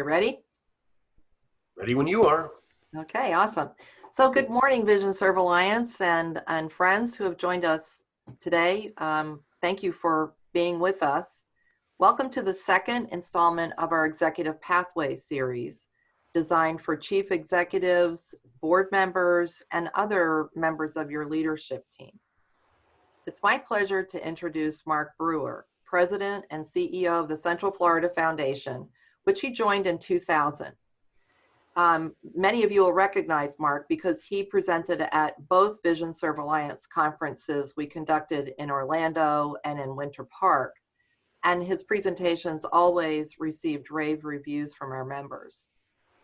ready? Ready when you are. Okay, awesome. So good morning, Vision Serve Alliance and friends who have joined us today. Thank you for being with us. Welcome to the second installment of our Executive Pathway series, designed for chief executives, board members, and other members of your leadership team. It's my pleasure to introduce Mark Brewer, President and CEO of the Central Florida Foundation, which he joined in 2000. Many of you will recognize Mark because he presented at both Vision Serve Alliance conferences we conducted in Orlando and in Winter Park, and his presentations always received rave reviews from our members.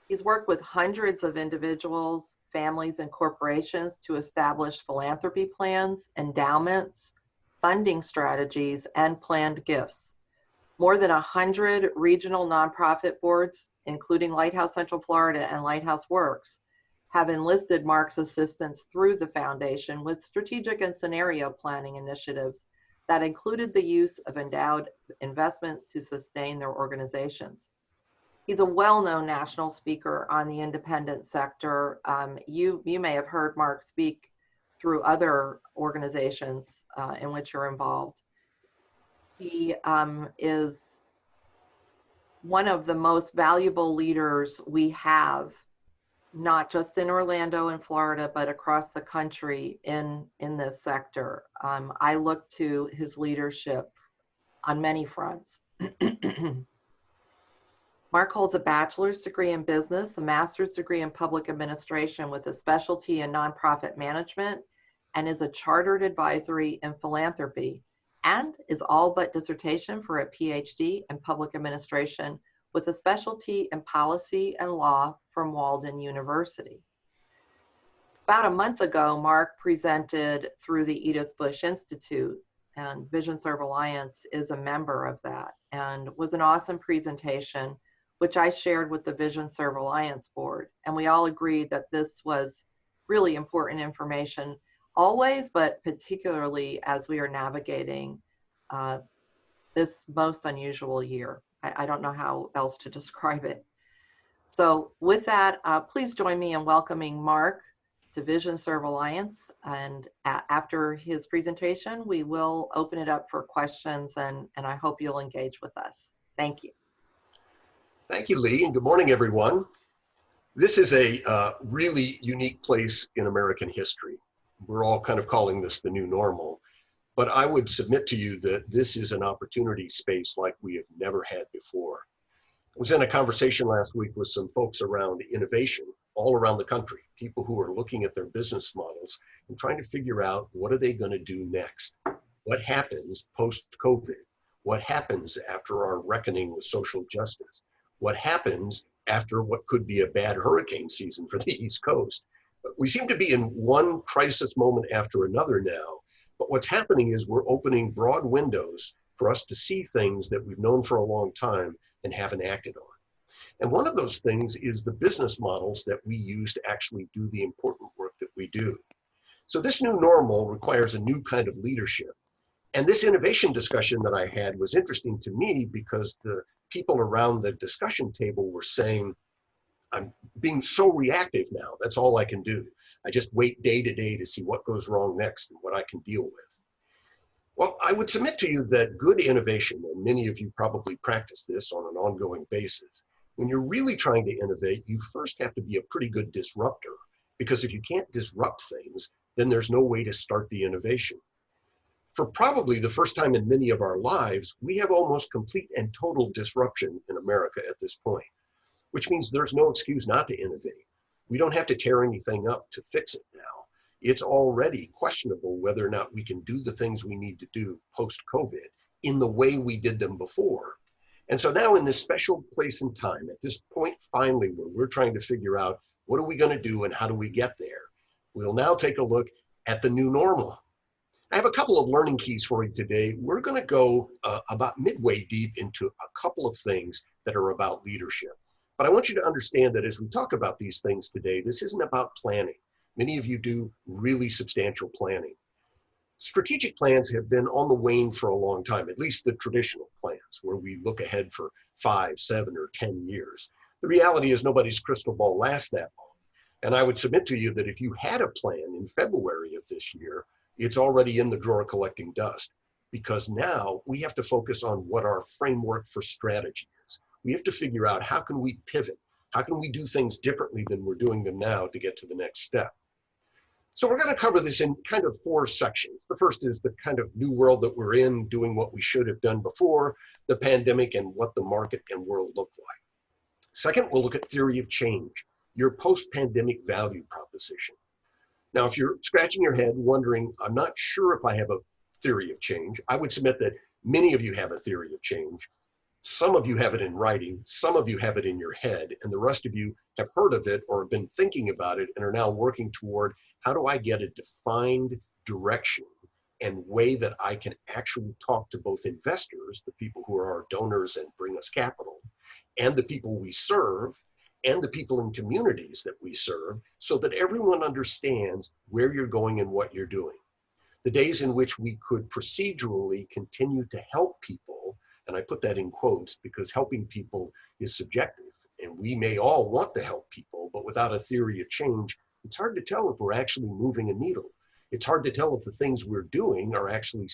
He's worked with hundreds of individuals, families, and corporations to establish philanthropy plans, endowments, funding strategies, and planned gifts. More than 100 regional nonprofit boards, including Lighthouse Central Florida and Lighthouse Works, have enlisted Mark's assistance through the foundation with strategic and scenario planning initiatives that included the use of endowed investments to sustain their organizations. He's a well-known national speaker on the independent sector. You may have heard Mark speak through other organizations in which you're involved. He is one of the most valuable leaders we have, not just in Orlando and Florida, but across the country in this sector. I look to his leadership on many fronts. Mark holds a bachelor's degree in business, a master's degree in public administration with a specialty in nonprofit management, and is a chartered advisory in philanthropy, and is all but dissertation for a PhD in public administration with a specialty in policy and law from Walden University. About a month ago, Mark presented through the Edith Bush Institute, and Vision Serve Alliance is a member of that, and was an awesome presentation, which I shared with the Vision Serve Alliance board. And we all agreed that this was really important information always, but particularly as we are navigating this most unusual year. I don't know how else to describe it. So with that, please join me in welcoming Mark to Vision Serve Alliance. And after his presentation, we will open it up for questions, and I hope you'll engage with us. Thank you. Thank you, Lee, and good morning, everyone. This is a really unique place in American history. We're all kind of calling this the new normal, but I would submit to you that this is an opportunity space like we have never had before. I was in a conversation last week with some folks around innovation all around the country, people who are looking at their business models and trying to figure out what are they going to do next? What happens post-COVID? What happens after our reckoning with social justice? What happens after what could be a bad hurricane season for the East Coast? We seem to be in one crisis moment after another now, but what's happening is we're opening broad windows for us to see things that we've known for a long time and haven't acted on. And one of those things is the business models that we use to actually do the important work that we do. So this new normal requires a new kind of leadership. And this innovation discussion that I had was interesting to me because the people around the discussion table were saying, I'm being so reactive now, that's all I can do. I just wait day to day to see what goes wrong next and what I can deal with. Well, I would submit to you that good innovation, and many of you probably practice this on an ongoing basis, when you're really trying to innovate, you first have to be a pretty good disruptor, because if you can't disrupt things, then there's no way to start the innovation. For probably the first time in many of our lives, we have almost complete and total disruption in America at this point, which means there's no excuse not to innovate. We don't have to tear anything up to fix it now. It's already questionable whether or not we can do the things we need to do post-COVID in the way we did them before. And so now in this special place and time, at this point finally where we're trying to figure out what are we going to do and how do we get there, we'll now take a look at the new normal. I have a couple of learning keys for you today. We're going to go about midway deep into a couple of things that are about leadership. But I want you to understand that as we talk about these things today, this isn't about planning. Many of you do really substantial planning. Strategic plans have been on the wane for a long time, at least the traditional plans, where we look ahead for 5, 7, or 10 years. The reality is nobody's crystal ball lasts that long. And I would submit to you that if you had a plan in February of this year, it's already in the drawer collecting dust, because now we have to focus on what our framework for strategy is. We have to figure out, how can we pivot? How can we do things differently than we're doing them now to get to the next step? So we're going to cover this in kind of 4 sections. The first is the kind of new world that we're in, doing what we should have done before the pandemic and what the market and world look like. Second, we'll look at theory of change, your post-pandemic value proposition. Now, if you're scratching your head wondering, I'm not sure if I have a theory of change, I would submit that many of you have a theory of change. Some of you have it in writing, some of you have it in your head, and the rest of you have heard of it or have been thinking about it and are now working toward, how do I get a defined direction and way that I can actually talk to both investors, the people who are our donors and bring us capital, and the people we serve, and the people in communities that we serve, so that everyone understands where you're going and what you're doing. The days in which we could procedurally continue to help people, and I put that in quotes because helping people is subjective, and we may all want to help people, but without a theory of change, it's hard to tell if we're actually moving a needle. It's hard to tell if the things we're doing are actually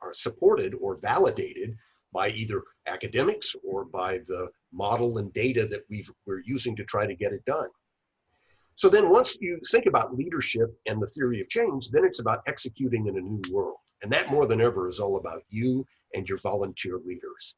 are supported or validated by either academics or by the model and data that we're using to try to get it done. So then once you think about leadership and the theory of change, then it's about executing in a new world. And that more than ever is all about you and your volunteer leaders.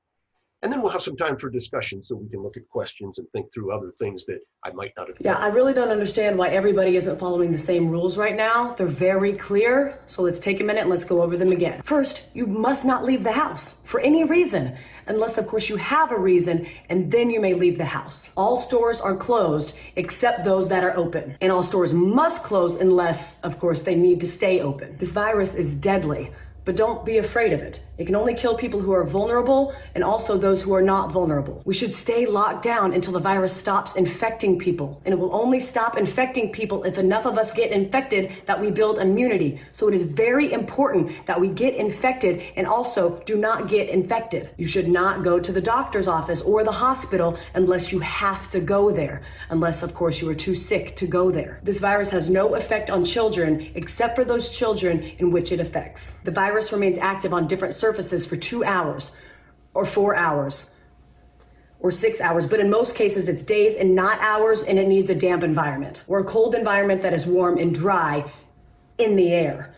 And then we'll have some time for discussion so we can look at questions and think through other things that I might not have done. Yeah, I really don't understand why everybody isn't following the same rules right now. They're very clear. So let's take a minute and let's go over them again. First, you must not leave the house for any reason, unless of course you have a reason, and then you may leave the house. All stores are closed except those that are open. And all stores must close unless, of course, they need to stay open. This virus is deadly, but don't be afraid of it. It can only kill people who are vulnerable and also those who are not vulnerable. We should stay locked down until the virus stops infecting people. And it will only stop infecting people if enough of us get infected that we build immunity. So it is very important that we get infected and also do not get infected. You should not go to the doctor's office or the hospital unless you have to go there. Unless, of course, you are too sick to go there. This virus has no effect on children except for those children in which it affects. The virus remains active on different surfaces for 2 hours or 4 hours or 6 hours, but in most cases it's days and not hours, and it needs a damp environment or a cold environment that is warm and dry in the air,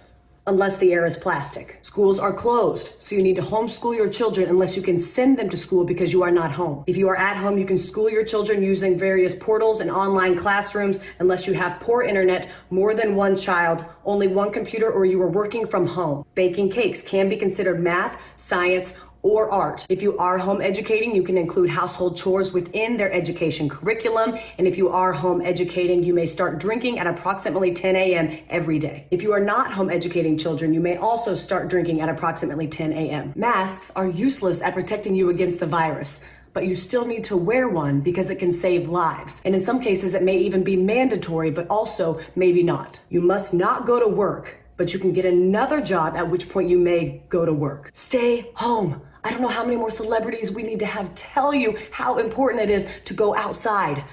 unless the air is plastic. Schools are closed, so you need to homeschool your children unless you can send them to school because you are not home. If you are at home, you can school your children using various portals and online classrooms unless you have poor internet, more than one child, only one computer, or you are working from home. Baking cakes can be considered math, science, or art. If you are home educating, you can include household chores within their education curriculum. And if you are home educating, you may start drinking at approximately 10 a.m. every day. If you are not home educating children, you may also start drinking at approximately 10 a.m. Masks are useless at protecting you against the virus, but you still need to wear one because it can save lives. And in some cases, it may even be mandatory, but also maybe not. You must not go to work, but you can get another job, at which point you may go to work. Stay home. I don't know how many more celebrities we need to have tell you how important it is to go outside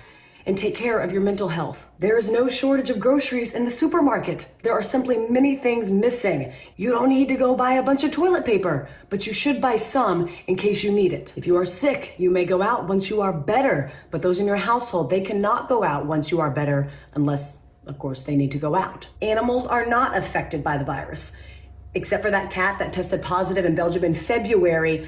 and take care of your mental health. There is no shortage of groceries in the supermarket. There are simply many things missing. You don't need to go buy a bunch of toilet paper, but you should buy some in case you need it. If you are sick, you may go out once you are better, but those in your household, they cannot go out once you are better unless, of course, they need to go out. Animals are not affected by the virus, except for that cat that tested positive in Belgium in February,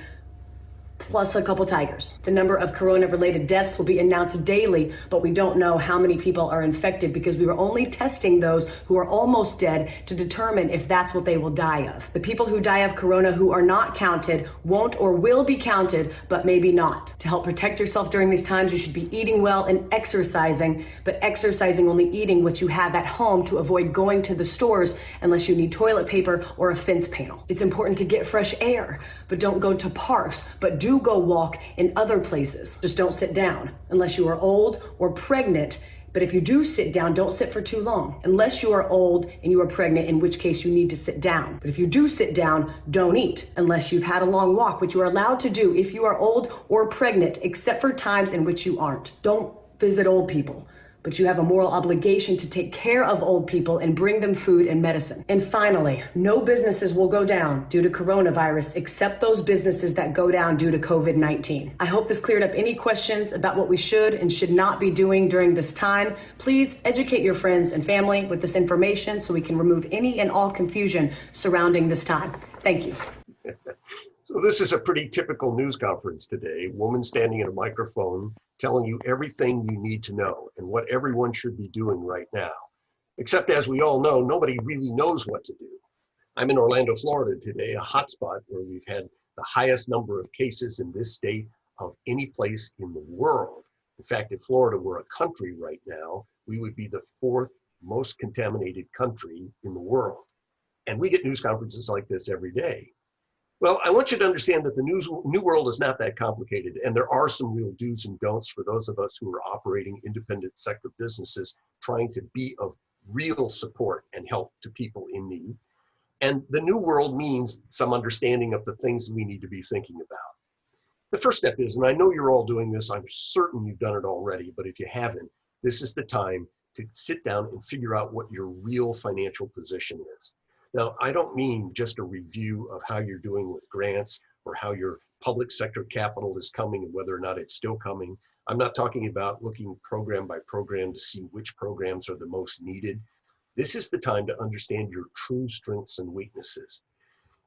plus a couple tigers. The number of corona-related deaths will be announced daily, but we don't know how many people are infected because we were only testing those who are almost dead to determine if that's what they will die of. The people who die of corona who are not counted won't or will be counted, but maybe not. To help protect yourself during these times, you should be eating well and exercising, but exercising only eating what you have at home to avoid going to the stores unless you need toilet paper or a fence panel. It's important to get fresh air, but don't go to parks, but do go walk in other places. Just don't sit down unless you are old or pregnant But if you do sit down, don't sit for too long. Unless you are old and you are pregnant, in which case you need to sit down. But if you do sit down, don't eat unless you've had a long walk, which you are allowed to do if you are old or pregnant, except for times in which you aren't. Don't visit old people. But you have a moral obligation to take care of old people and bring them food and medicine. And finally, no businesses will go down due to coronavirus except those businesses that go down due to COVID-19. I hope this cleared up any questions about what we should and should not be doing during this time. Please educate your friends and family with this information so we can remove any and all confusion surrounding this time. Thank you. So this is a pretty typical news conference today. Woman standing at a microphone telling you everything you need to know and what everyone should be doing right now. Except as we all know, nobody really knows what to do. I'm in Orlando, Florida today, a hotspot where we've had the highest number of cases in this state of any place in the world. In fact, if Florida were a country right now, we would be the 4th most contaminated country in the world. And we get news conferences like this every day. Well, I want you to understand that the new world is not that complicated, and there are some real do's and don'ts for those of us who are operating independent sector businesses trying to be of real support and help to people in need. And the new world means some understanding of the things we need to be thinking about. The first step is, and I know you're all doing this, I'm certain you've done it already, but if you haven't, this is the time to sit down and figure out what your real financial position is. Now, I don't mean just a review of how you're doing with grants or how your public sector capital is coming and whether or not it's still coming. I'm not talking about looking program by program to see which programs are the most needed. This is the time to understand your true strengths and weaknesses.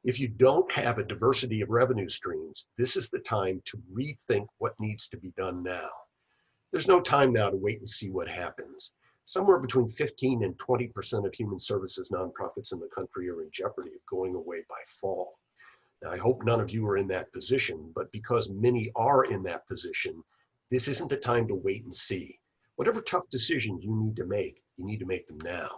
If you don't have a diversity of revenue streams, this is the time to rethink what needs to be done now. There's no time now to wait and see what happens. Somewhere between 15 and 20% of human services nonprofits in the country are in jeopardy of going away by fall. Now, I hope none of you are in that position, but because many are in that position, this isn't the time to wait and see. Whatever tough decisions you need to make them now.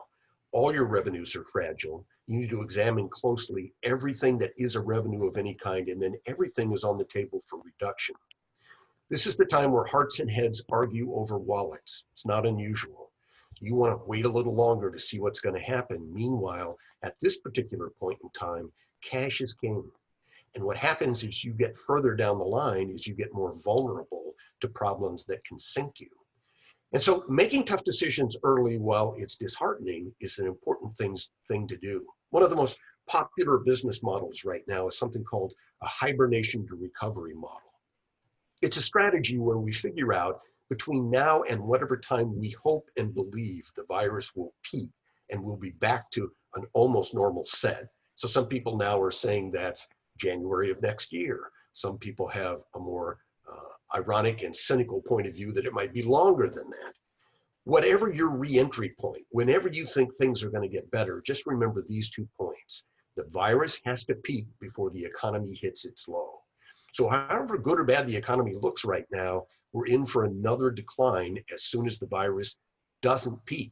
All your revenues are fragile. You need to examine closely everything that is a revenue of any kind, and then everything is on the table for reduction. This is the time where hearts and heads argue over wallets. It's not unusual. You want to wait a little longer to see what's going to happen. Meanwhile, at this particular point in time, cash is king. And what happens is you get further down the line is you get more vulnerable to problems that can sink you. And so making tough decisions early while it's disheartening is an important thing to do. One of the most popular business models right now is something called a hibernation to recovery model. It's a strategy where we figure out between now and whatever time we hope and believe the virus will peak and we'll be back to an almost normal set. So some people now are saying that's January of next year. Some people have a more ironic and cynical point of view that it might be longer than that. Whatever your re-entry point, whenever you think things are going to get better, just remember these 2 points. The virus has to peak before the economy hits its low. So however good or bad the economy looks right now, we're in for another decline as soon as the virus doesn't peak,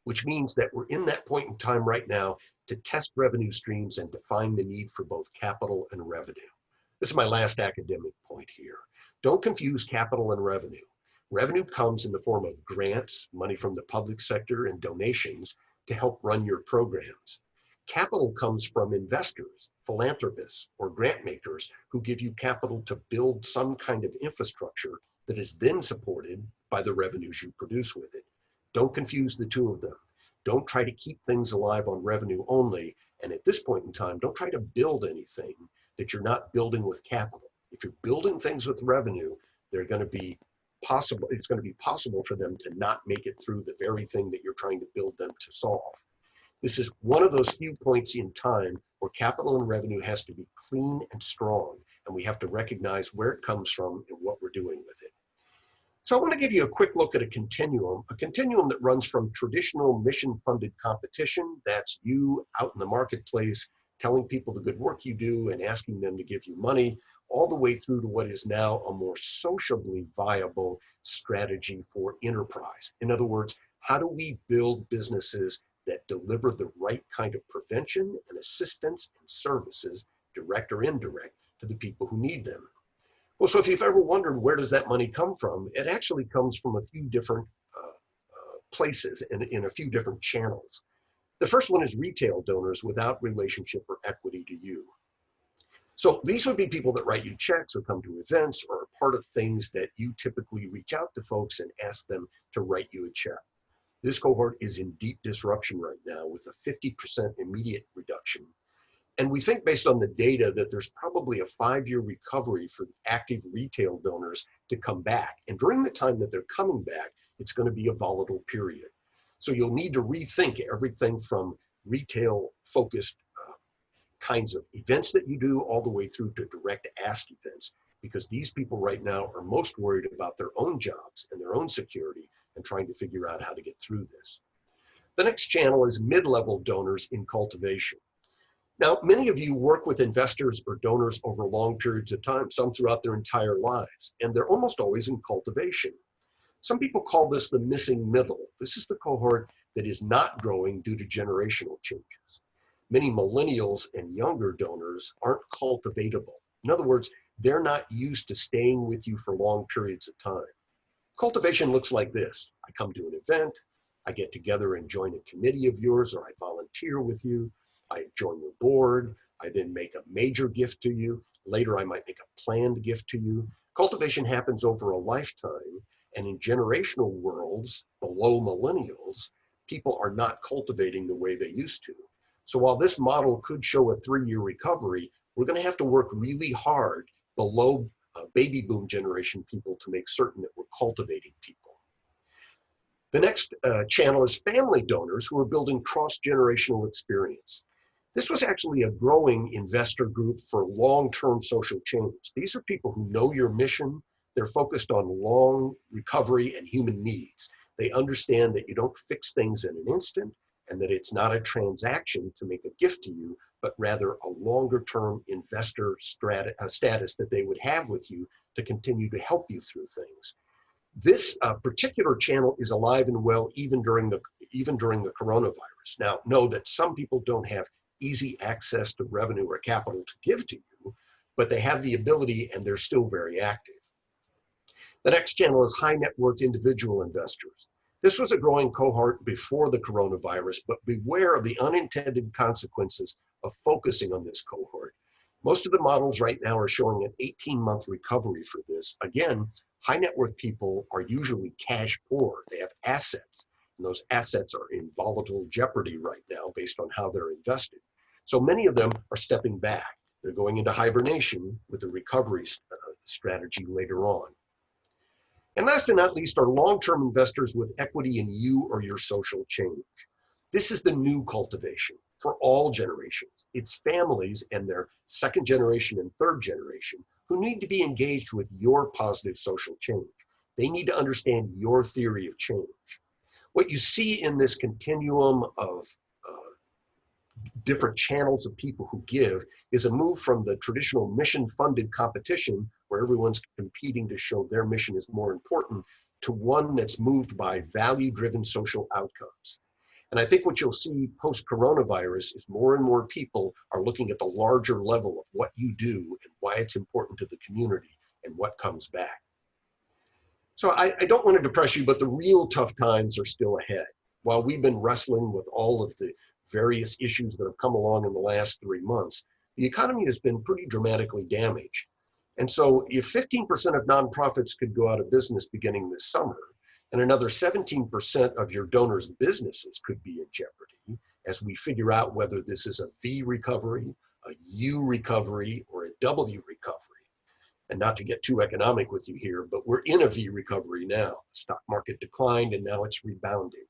which means that we're in that point in time right now to test revenue streams and define the need for both capital and revenue. This is my last academic point here. Don't confuse capital and revenue. Revenue comes in the form of grants, money from the public sector, and donations to help run your programs. Capital comes from investors, philanthropists, or grant makers who give you capital to build some kind of infrastructure that is then supported by the revenues you produce with it. Don't confuse the two of them. Don't try to keep things alive on revenue only. And at this point in time, don't try to build anything that you're not building with capital. If you're building things with revenue, it's going to be possible for them to not make it through the very thing that you're trying to build them to solve. This is one of those few points in time where capital and revenue has to be clean and strong, and we have to recognize where it comes from and what we're doing with it. So I want to give you a quick look at a continuum that runs from traditional mission-funded competition, that's you out in the marketplace telling people the good work you do and asking them to give you money, all the way through to what is now a more socially viable strategy for enterprise. In other words, how do we build businesses that deliver the right kind of prevention and assistance and services, direct or indirect, to the people who need them? Well, so if you've ever wondered where does that money come from, it actually comes from a few different places and in a few different channels. The first one is retail donors without relationship or equity to you. So these would be people that write you checks or come to events or are part of things that you typically reach out to folks and ask them to write you a check. This cohort is in deep disruption right now with a 50% immediate reduction. And we think based on the data that there's probably a 5-year recovery for active retail donors to come back. And during the time that they're coming back, it's going to be a volatile period. So you'll need to rethink everything from retail focused kinds of events that you do all the way through to direct ask events, because these people right now are most worried about their own jobs and their own security and trying to figure out how to get through this. The next channel is mid-level donors in cultivation. Now, many of you work with investors or donors over long periods of time, some throughout their entire lives, and they're almost always in cultivation. Some people call this the missing middle. This is the cohort that is not growing due to generational changes. Many millennials and younger donors aren't cultivatable. In other words, they're not used to staying with you for long periods of time. Cultivation looks like this. I come to an event, I get together and join a committee of yours, or I volunteer with you. I join your board. I then make a major gift to you. Later, I might make a planned gift to you. Cultivation happens over a lifetime. And in generational worlds, below millennials, people are not cultivating the way they used to. So while this model could show a 3-year recovery, we're going to have to work really hard below baby boom generation people to make certain that we're cultivating people. The next channel is family donors who are building cross-generational experience. This was actually a growing investor group for long-term social change. These are people who know your mission. They're focused on long recovery and human needs. They understand that you don't fix things in an instant and that it's not a transaction to make a gift to you, but rather a longer-term investor status that they would have with you to continue to help you through things. This particular channel is alive and well even during the coronavirus. Now, know that some people don't have easy access to revenue or capital to give to you, but they have the ability and they're still very active. The next channel is high net worth individual investors. This was a growing cohort before the coronavirus, but beware of the unintended consequences of focusing on this cohort. Most of the models right now are showing an 18-month recovery for this. Again, high net worth people are usually cash poor. They have assets, and those assets are in volatile jeopardy right now based on how they're invested. So many of them are stepping back. They're going into hibernation with a recovery strategy later on. And last and not least are long-term investors with equity in you or your social change. This is the new cultivation for all generations. It's families and their second generation and third generation who need to be engaged with your positive social change. They need to understand your theory of change. What you see in this continuum of different channels of people who give is a move from the traditional mission-funded competition where everyone's competing to show their mission is more important to one that's moved by value-driven social outcomes. And I think what you'll see post-coronavirus is more and more people are looking at the larger level of what you do and why it's important to the community and what comes back. So I don't want to depress you, but the real tough times are still ahead. While we've been wrestling with all of the various issues that have come along in the last 3 months, the economy has been pretty dramatically damaged. And so if 15% of nonprofits could go out of business beginning this summer, and another 17% of your donors' businesses could be in jeopardy as we figure out whether this is a V recovery, a U recovery, or a W recovery. And not to get too economic with you here, but we're in a V recovery now. The stock market declined and now it's rebounding.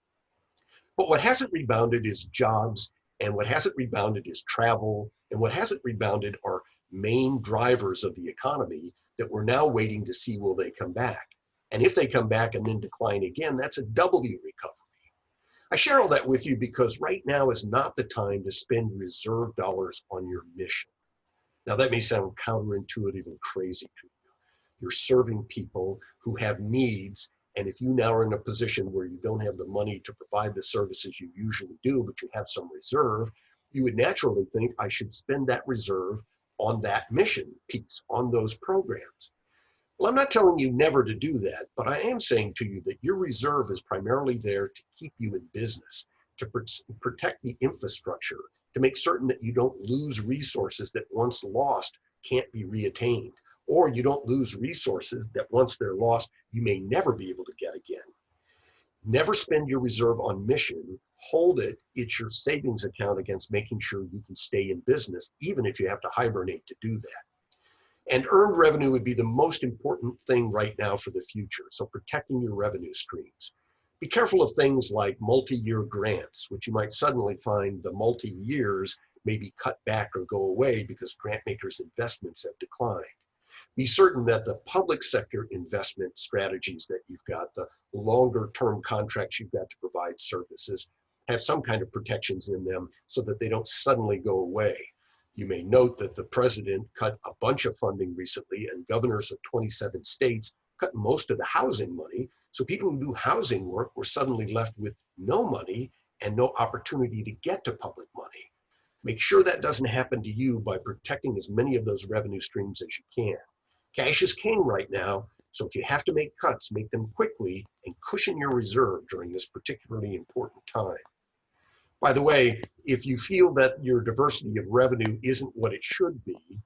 But what hasn't rebounded is jobs, and what hasn't rebounded is travel, and what hasn't rebounded are main drivers of the economy that we're now waiting to see will they come back. And if they come back and then decline again, that's a W recovery. I share all that with you because right now is not the time to spend reserve dollars on your mission. Now that may sound counterintuitive and crazy to you. You're serving people who have needs, and if you now are in a position where you don't have the money to provide the services you usually do, but you have some reserve, you would naturally think I should spend that reserve on that mission piece, on those programs. Well, I'm not telling you never to do that, but I am saying to you that your reserve is primarily there to keep you in business, to protect the infrastructure, to make certain that you don't lose resources that once lost can't be reattained, or you don't lose resources that once they're lost, you may never be able to get again. Never spend your reserve on mission. Hold it. It's your savings account against making sure you can stay in business, even if you have to hibernate to do that. And earned revenue would be the most important thing right now for the future. So protecting your revenue streams. Be careful of things like multi-year grants, which you might suddenly find the multi-years may be cut back or go away because grant makers' investments have declined. Be certain that the public sector investment strategies that you've got, the longer term contracts you've got to provide services, have some kind of protections in them so that they don't suddenly go away. You may note that the president cut a bunch of funding recently, and governors of 27 states cut most of the housing money. So people who do housing work were suddenly left with no money and no opportunity to get to public money. Make sure that doesn't happen to you by protecting as many of those revenue streams as you can. Cash is king right now, so if you have to make cuts, make them quickly and cushion your reserve during this particularly important time. By the way, if you feel that your diversity of revenue isn't what it should be,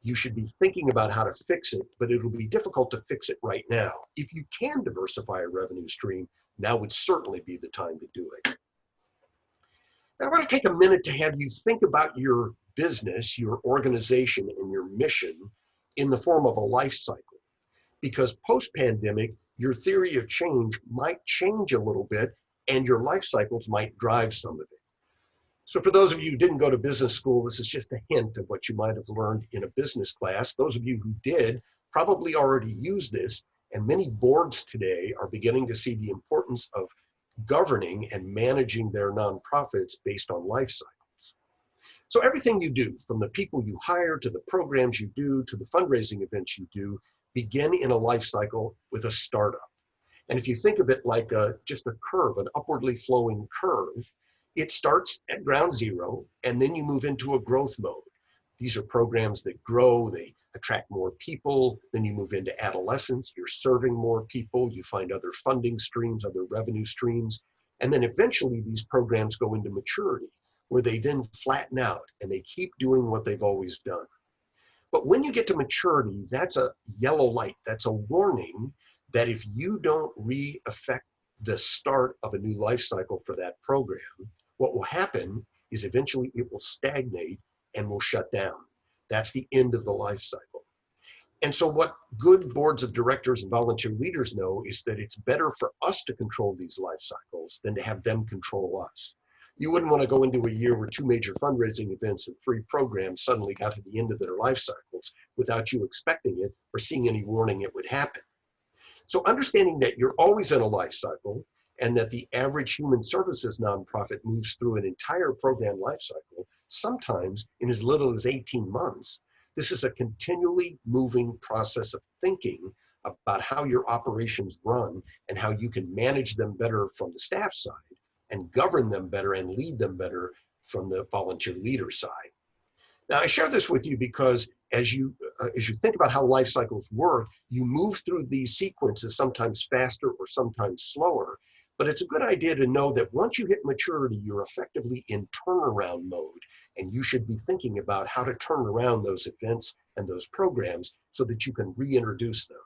you should be thinking about how to fix it, but it'll be difficult to fix it right now. If you can diversify a revenue stream, now would certainly be the time to do it. Now, I want to take a minute to have you think about your business, your organization, and your mission in the form of a life cycle. Because post-pandemic, your theory of change might change a little bit, and your life cycles might drive some of it. So for those of you who didn't go to business school, this is just a hint of what you might have learned in a business class. Those of you who did probably already use this, and many boards today are beginning to see the importance of governing and managing their nonprofits based on life cycles. So everything you do, from the people you hire to the programs you do to the fundraising events you do, begin in a life cycle with a startup. And if you think of it like just a curve, an upwardly flowing curve, it starts at ground zero, and then you move into a growth mode. These are programs that grow, they attract more people, then you move into adolescence, you're serving more people, you find other funding streams, other revenue streams, and then eventually these programs go into maturity, where they then flatten out and they keep doing what they've always done. But when you get to maturity, that's a yellow light, that's a warning that if you don't re-affect the start of a new life cycle for that program, what will happen is eventually it will stagnate and will shut down. That's the end of the life cycle. And so what good boards of directors and volunteer leaders know is that it's better for us to control these life cycles than to have them control us. You wouldn't want to go into a year where 2 major fundraising events and 3 programs suddenly got to the end of their life cycles without you expecting it or seeing any warning it would happen. So understanding that you're always in a life cycle and that the average human services nonprofit moves through an entire program life cycle, sometimes in as little as 18 months. This is a continually moving process of thinking about how your operations run and how you can manage them better from the staff side and govern them better and lead them better from the volunteer leader side. Now, I share this with you because as you think about how life cycles work, you move through these sequences sometimes faster or sometimes slower. But it's a good idea to know that once you hit maturity, you're effectively in turnaround mode, and you should be thinking about how to turn around those events and those programs so that you can reintroduce them.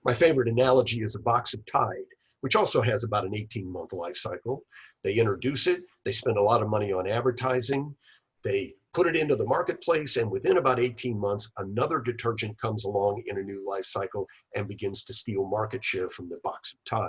My favorite analogy is a box of Tide, which also has about an 18-month life cycle. They introduce it, they spend a lot of money on advertising, they put it into the marketplace, and within about 18 months, another detergent comes along in a new life cycle and begins to steal market share from the box of Tide.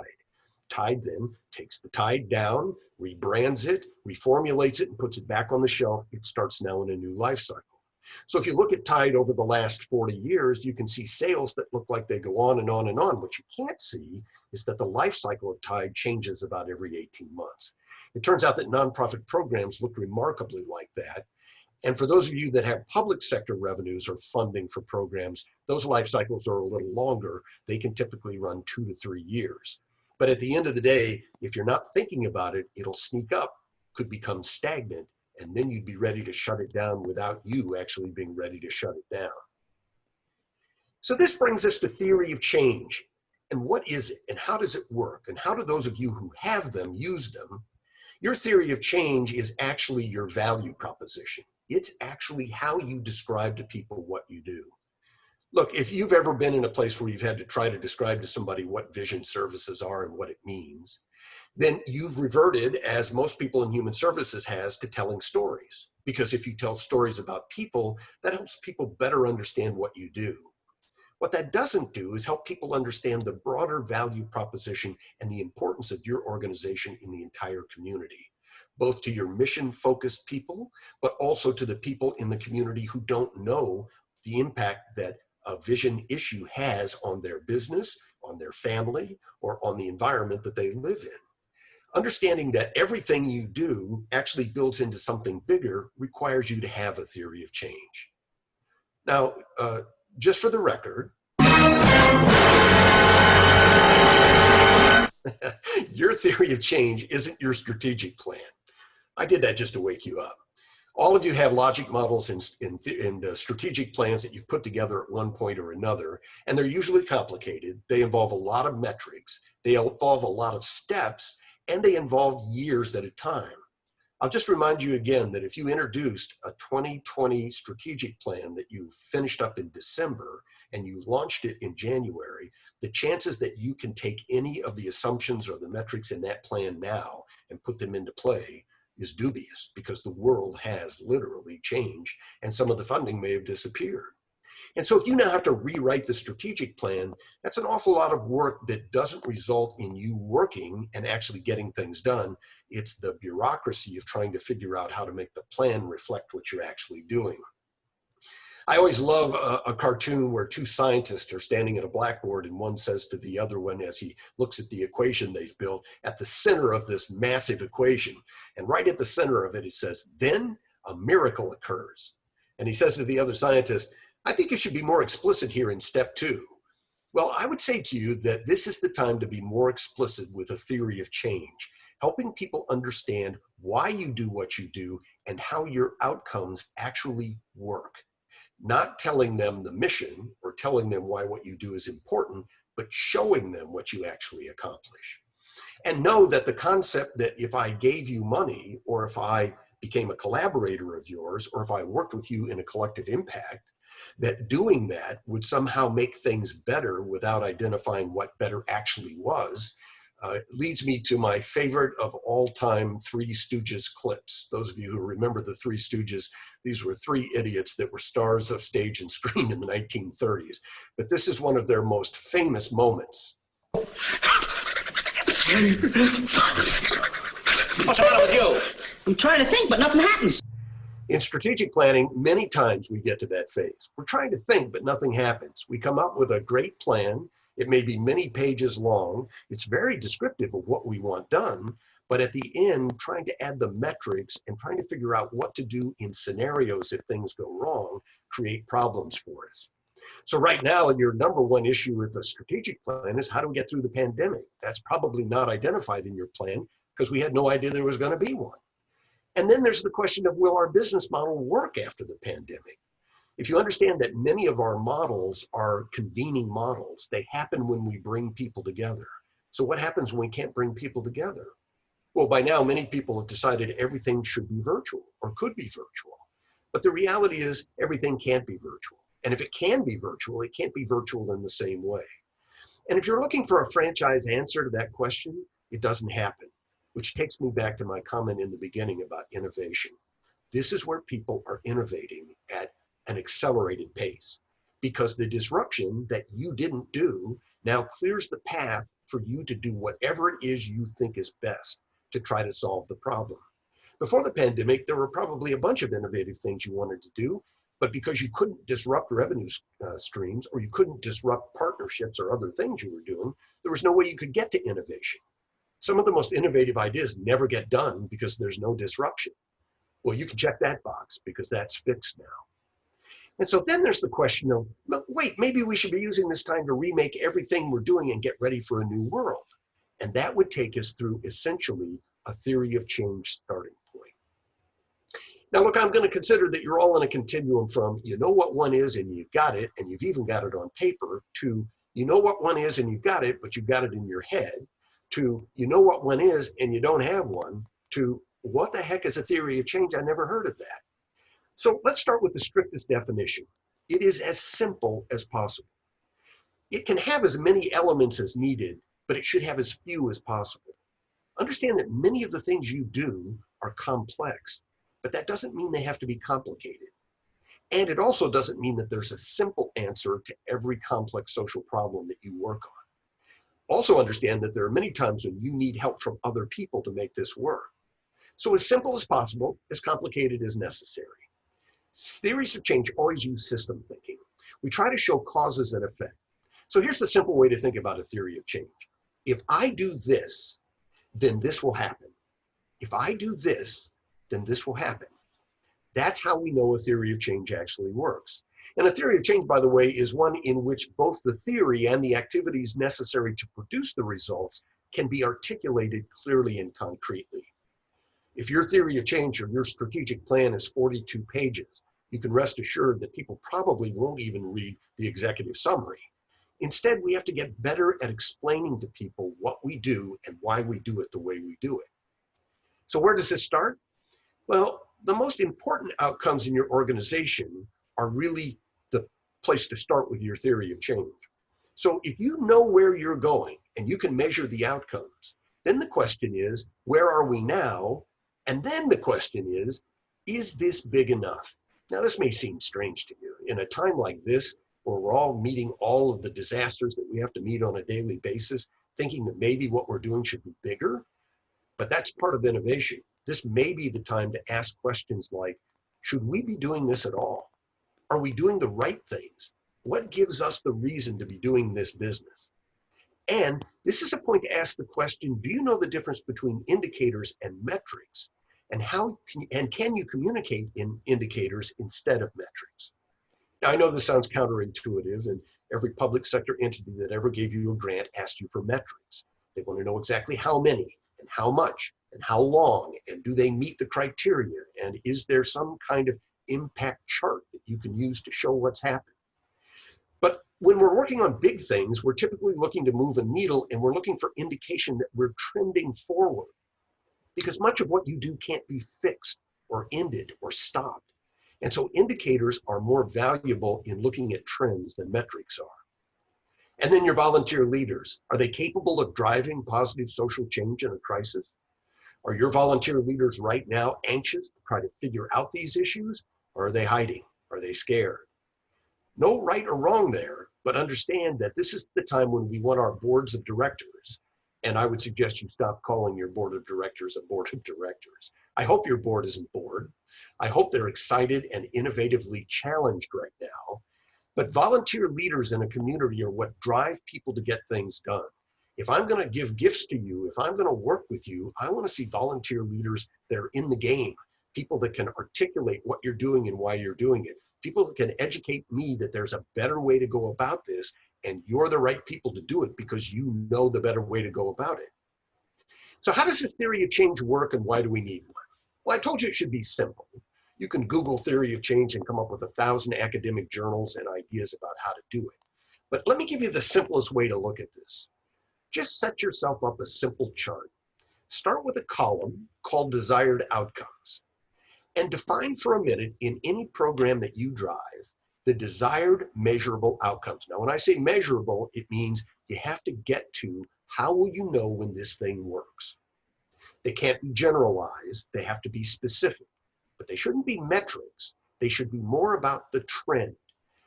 Tide then takes the Tide down, rebrands it, reformulates it, and puts it back on the shelf. It starts now in a new life cycle. So if you look at Tide over the last 40 years, you can see sales that look like they go on and on and on. What you can't see is that the life cycle of Tide changes about every 18 months. It turns out that nonprofit programs look remarkably like that. And for those of you that have public sector revenues or funding for programs, those life cycles are a little longer. They can typically run 2 to 3 years. But at the end of the day, if you're not thinking about it, it'll sneak up, could become stagnant, and then you'd be ready to shut it down without you actually being ready to shut it down. So this brings us to theory of change. And what is it, and how does it work? And how do those of you who have them use them? Your theory of change is actually your value proposition. It's actually how you describe to people what you do. Look, if you've ever been in a place where you've had to try to describe to somebody what vision services are and what it means, then you've reverted, as most people in human services has, to telling stories. Because if you tell stories about people, that helps people better understand what you do. What that doesn't do is help people understand the broader value proposition and the importance of your organization in the entire community, both to your mission-focused people, but also to the people in the community who don't know the impact that a vision issue has on their business, on their family, or on the environment that they live in. Understanding that everything you do actually builds into something bigger requires you to have a theory of change. Now, just for the record, your theory of change isn't your strategic plan. I did that just to wake you up. All of you have logic models and strategic plans that you've put together at one point or another, and they're usually complicated. They involve a lot of metrics, they involve a lot of steps, and they involve years at a time. I'll just remind you again that if you introduced a 2020 strategic plan that you finished up in December and you launched it in January, the chances that you can take any of the assumptions or the metrics in that plan now and put them into play is dubious, because the world has literally changed and some of the funding may have disappeared. And so if you now have to rewrite the strategic plan, that's an awful lot of work that doesn't result in you working and actually getting things done. It's the bureaucracy of trying to figure out how to make the plan reflect what you're actually doing. I always love a cartoon where two scientists are standing at a blackboard and one says to the other one, as he looks at the equation they've built, at the center of this massive equation, and right at the center of it, it says, "Then a miracle occurs." And he says to the other scientist, "I think you should be more explicit here in step 2. Well, I would say to you that this is the time to be more explicit with a theory of change, helping people understand why you do what you do and how your outcomes actually work. Not telling them the mission or telling them why what you do is important, but showing them what you actually accomplish. And know that the concept that if I gave you money, or if I became a collaborator of yours, or if I worked with you in a collective impact, that doing that would somehow make things better without identifying what better actually was, leads me to my favorite of all time Three Stooges clips. Those of you who remember the Three Stooges, these were three idiots that were stars of stage and screen in the 1930s. But this is one of their most famous moments. What's the matter with you? I'm trying to think, but nothing happens. In strategic planning, many times we get to that phase. We're trying to think, but nothing happens. We come up with a great plan. It may be many pages long. It's very descriptive of what we want done. But at the end, trying to add the metrics and trying to figure out what to do in scenarios if things go wrong create problems for us. So right now, your number one issue with a strategic plan is how do we get through the pandemic? That's probably not identified in your plan because we had no idea there was going to be one. And then there's the question of, will our business model work after the pandemic? If you understand that many of our models are convening models, they happen when we bring people together. So what happens when we can't bring people together? Well, by now, many people have decided everything should be virtual or could be virtual. But the reality is everything can't be virtual. And if it can be virtual, it can't be virtual in the same way. And if you're looking for a franchise answer to that question, it doesn't happen, which takes me back to my comment in the beginning about innovation. This is where people are innovating at an accelerated pace, because the disruption that you didn't do now clears the path for you to do whatever it is you think is best to try to solve the problem. Before the pandemic, there were probably a bunch of innovative things you wanted to do, but because you couldn't disrupt revenue streams, or you couldn't disrupt partnerships or other things you were doing, there was no way you could get to innovation. Some of the most innovative ideas never get done because there's no disruption. Well, you can check that box because that's fixed now. And so then there's the question of, wait, maybe we should be using this time to remake everything we're doing and get ready for a new world. And that would take us through essentially a theory of change starting point. Now look, I'm going to consider that you're all in a continuum from you know what one is and you've got it, and you've even got it on paper, to you know what one is and you've got it, but you've got it in your head, to you know what one is and you don't have one, to what the heck is a theory of change? I never heard of that. So let's start with the strictest definition. It is as simple as possible. It can have as many elements as needed, but it should have as few as possible. Understand that many of the things you do are complex, but that doesn't mean they have to be complicated. And it also doesn't mean that there's a simple answer to every complex social problem that you work on. Also understand that there are many times when you need help from other people to make this work. So as simple as possible, as complicated as necessary. Theories of change always use system thinking. We try to show causes and effect. So here's the simple way to think about a theory of change. If I do this, then this will happen. If I do this, then this will happen. That's how we know a theory of change actually works. And a theory of change, by the way, is one in which both the theory and the activities necessary to produce the results can be articulated clearly and concretely. If your theory of change or your strategic plan is 42 pages, you can rest assured that people probably won't even read the executive summary. Instead, we have to get better at explaining to people what we do and why we do it the way we do it. So where does this start? Well, the most important outcomes in your organization are really the place to start with your theory of change. So if you know where you're going and you can measure the outcomes, then the question is, where are we now? And then the question is this big enough? Now, this may seem strange to you. In a time like this, where we're all meeting all of the disasters that we have to meet on a daily basis, thinking that maybe what we're doing should be bigger, but that's part of innovation. This may be the time to ask questions like, should we be doing this at all? Are we doing the right things? What gives us the reason to be doing this business? And this is a point to ask the question, do you know the difference between indicators and metrics? And can you communicate in indicators instead of metrics? Now, I know this sounds counterintuitive, and every public sector entity that ever gave you a grant asked you for metrics. They want to know exactly how many and how much and how long, and do they meet the criteria, and is there some kind of impact chart that you can use to show what's happened? But when we're working on big things, we're typically looking to move a needle, and we're looking for indication that we're trending forward, because much of what you do can't be fixed or ended or stopped. And so indicators are more valuable in looking at trends than metrics are. And then your volunteer leaders, are they capable of driving positive social change in a crisis? Are your volunteer leaders right now anxious to try to figure out these issues? Or are they hiding? Are they scared? No right or wrong there, but understand that this is the time when we want our boards of directors. And I would suggest you stop calling your board of directors a board of directors. I hope your board isn't bored. I hope they're excited and innovatively challenged right now. But volunteer leaders in a community are what drive people to get things done. If I'm going to give gifts to you, if I'm going to work with you, I want to see volunteer leaders that are in the game, people that can articulate what you're doing and why you're doing it, people that can educate me that there's a better way to go about this, and you're the right people to do it because you know the better way to go about it. So how does this theory of change work, and why do we need one? Well, I told you it should be simple. You can Google theory of change and come up with 1,000 academic journals and ideas about how to do it. But let me give you the simplest way to look at this. Just set yourself up a simple chart. Start with a column called desired outcomes, and define for a minute in any program that you drive the desired measurable outcomes. Now, when I say measurable, it means you have to get to how will you know when this thing works. They can't be generalized, they have to be specific, but they shouldn't be metrics. They should be more about the trend.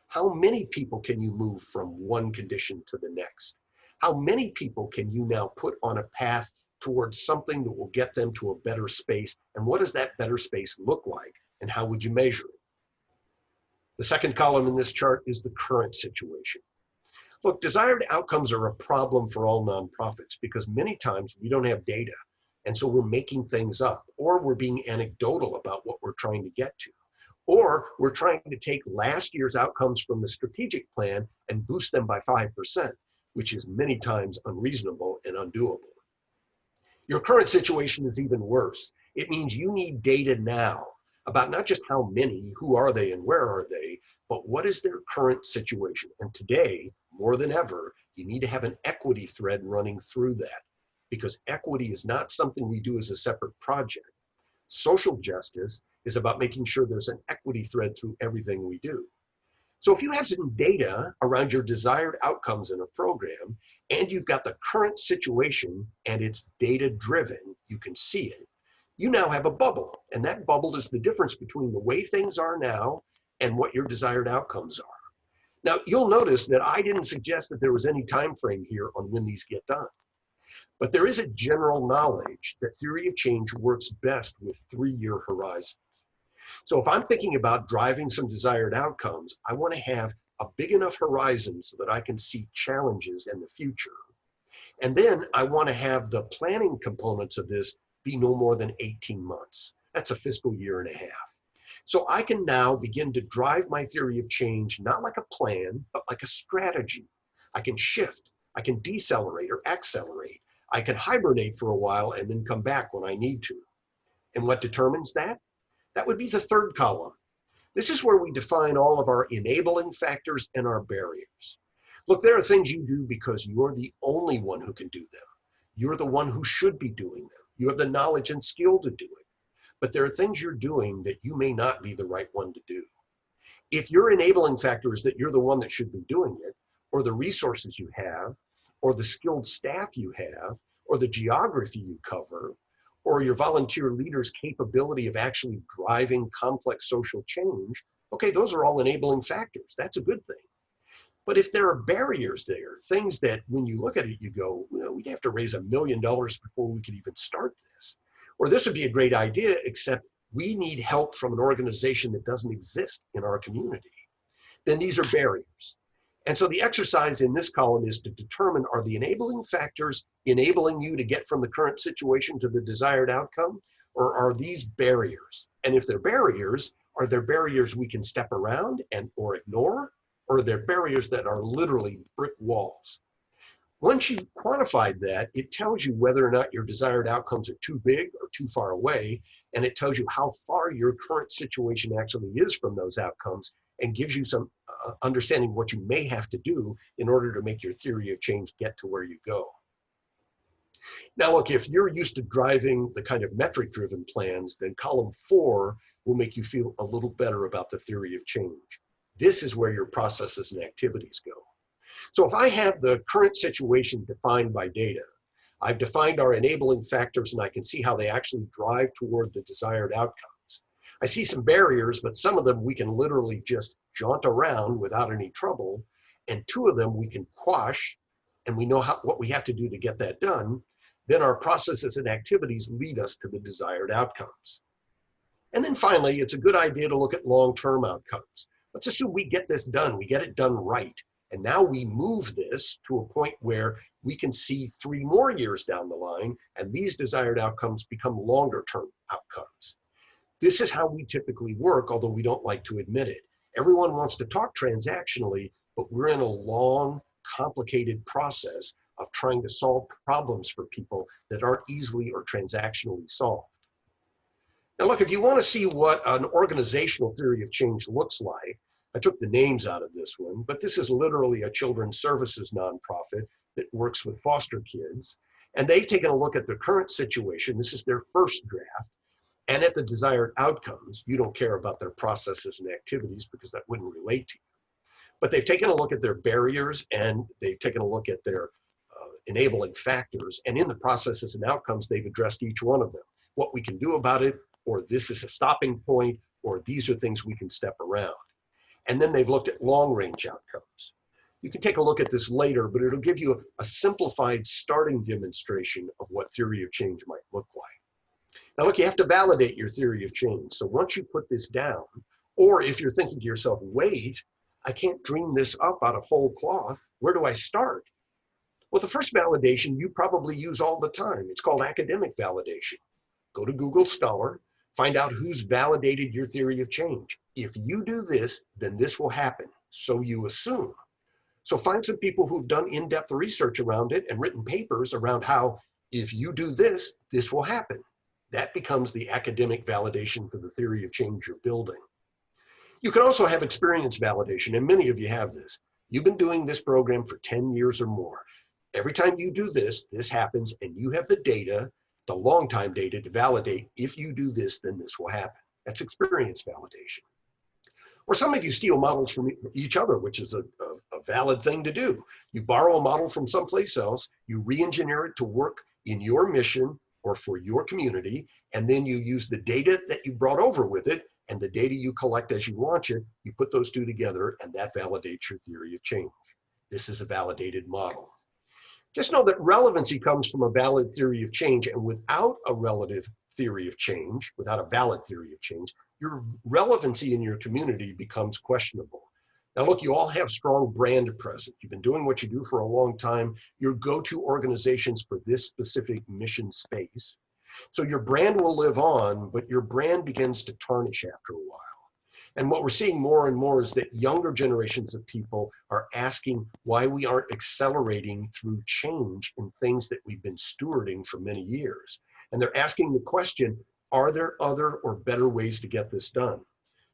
How many people can you move from one condition to the next? How many people can you now put on a path towards something that will get them to a better space? And what does that better space look like? And how would you measure it? The second column in this chart is the current situation. Look, desired outcomes are a problem for all nonprofits because many times we don't have data. And so we're making things up, or we're being anecdotal about what we're trying to get to. Or we're trying to take last year's outcomes from the strategic plan and boost them by 5%, which is many times unreasonable and undoable. Your current situation is even worse. It means you need data now. about not just how many, who are they, and where are they, but what is their current situation. And today, more than ever, you need to have an equity thread running through that, because equity is not something we do as a separate project. Social justice is about making sure there's an equity thread through everything we do. So if you have some data around your desired outcomes in a program, and you've got the current situation and it's data driven, you can see it, you now have a bubble. And that bubble is the difference between the way things are now and what your desired outcomes are. Now, you'll notice that I didn't suggest that there was any time frame here on when these get done. But there is a general knowledge that theory of change works best with 3-year horizons. So if I'm thinking about driving some desired outcomes, I want to have a big enough horizon so that I can see challenges in the future. And then I want to have the planning components of this be no more than 18 months. That's a fiscal year and a half. So I can now begin to drive my theory of change, not like a plan, but like a strategy. I can shift, I can decelerate or accelerate. I can hibernate for a while and then come back when I need to. And what determines that? That would be the third column. This is where we define all of our enabling factors and our barriers. Look, there are things you do because you're the only one who can do them. You're the one who should be doing them. You have the knowledge and skill to do it. But there are things you're doing that you may not be the right one to do. If your enabling factor is that you're the one that should be doing it, or the resources you have, or the skilled staff you have, or the geography you cover, or your volunteer leader's capability of actually driving complex social change, okay, those are all enabling factors. That's a good thing. But if there are barriers there, things that when you look at it, you go, well, we'd have to raise $1 million before we could even start this. Or this would be a great idea, except we need help from an organization that doesn't exist in our community. Then these are barriers. And so the exercise in this column is to determine, are the enabling factors enabling you to get from the current situation to the desired outcome? Or are these barriers? And if they're barriers, are there barriers we can step around and or ignore? Or are there barriers that are literally brick walls? Once you've quantified that, it tells you whether or not your desired outcomes are too big or too far away, and it tells you how far your current situation actually is from those outcomes, and gives you some understanding what you may have to do in order to make your theory of change get to where you go. Now, look, if you're used to driving the kind of metric-driven plans, then column 4 will make you feel a little better about the theory of change. This is where your processes and activities go. So if I have the current situation defined by data, I've defined our enabling factors and I can see how they actually drive toward the desired outcomes. I see some barriers, but some of them we can literally just jaunt around without any trouble. And 2 of them we can quash, and we know what we have to do to get that done. Then our processes and activities lead us to the desired outcomes. And then finally, it's a good idea to look at long-term outcomes. Let's assume we get this done, we get it done right. And now we move this to a point where we can see 3 more years down the line, and these desired outcomes become longer-term outcomes. This is how we typically work, although we don't like to admit it. Everyone wants to talk transactionally, but we're in a long, complicated process of trying to solve problems for people that aren't easily or transactionally solved. Now look, if you want to see what an organizational theory of change looks like, I took the names out of this one, but this is literally a children's services nonprofit that works with foster kids. And they've taken a look at the current situation. This is their first draft. And at the desired outcomes. You don't care about their processes and activities because that wouldn't relate to you. But they've taken a look at their barriers and they've taken a look at their enabling factors. And in the processes and outcomes, they've addressed each one of them. What we can do about it, or this is a stopping point, or these are things we can step around. And then they've looked at long-range outcomes. You can take a look at this later, but it'll give you a simplified starting demonstration of what theory of change might look like. Now look, you have to validate your theory of change. So once you put this down, or if you're thinking to yourself, wait, I can't dream this up out of whole cloth, where do I start? Well, the first validation you probably use all the time. It's called academic validation. Go to Google Scholar, find out who's validated your theory of change. If you do this, then this will happen. So you assume. So find some people who've done in-depth research around it and written papers around how if you do this, this will happen. That becomes the academic validation for the theory of change you're building. You can also have experience validation, and many of you have this. You've been doing this program for 10 years or more. Every time you do this, this happens, and you have the data, the long time data to validate if you do this, then this will happen. That's experience validation. Or some of you steal models from each other, which is a valid thing to do. You borrow a model from someplace else, you re-engineer it to work in your mission or for your community, and then you use the data that you brought over with it and the data you collect as you launch it, you put those two together, and that validates your theory of change. This is a validated model. Just know that relevancy comes from a valid theory of change, and without a relative theory of change, without a valid theory of change, your relevancy in your community becomes questionable. Now look, you all have strong brand presence. You've been doing what you do for a long time. You're go-to organizations for this specific mission space. So your brand will live on, but your brand begins to tarnish after a while. And what we're seeing more and more is that younger generations of people are asking why we aren't accelerating through change in things that we've been stewarding for many years. And they're asking the question, are there other or better ways to get this done?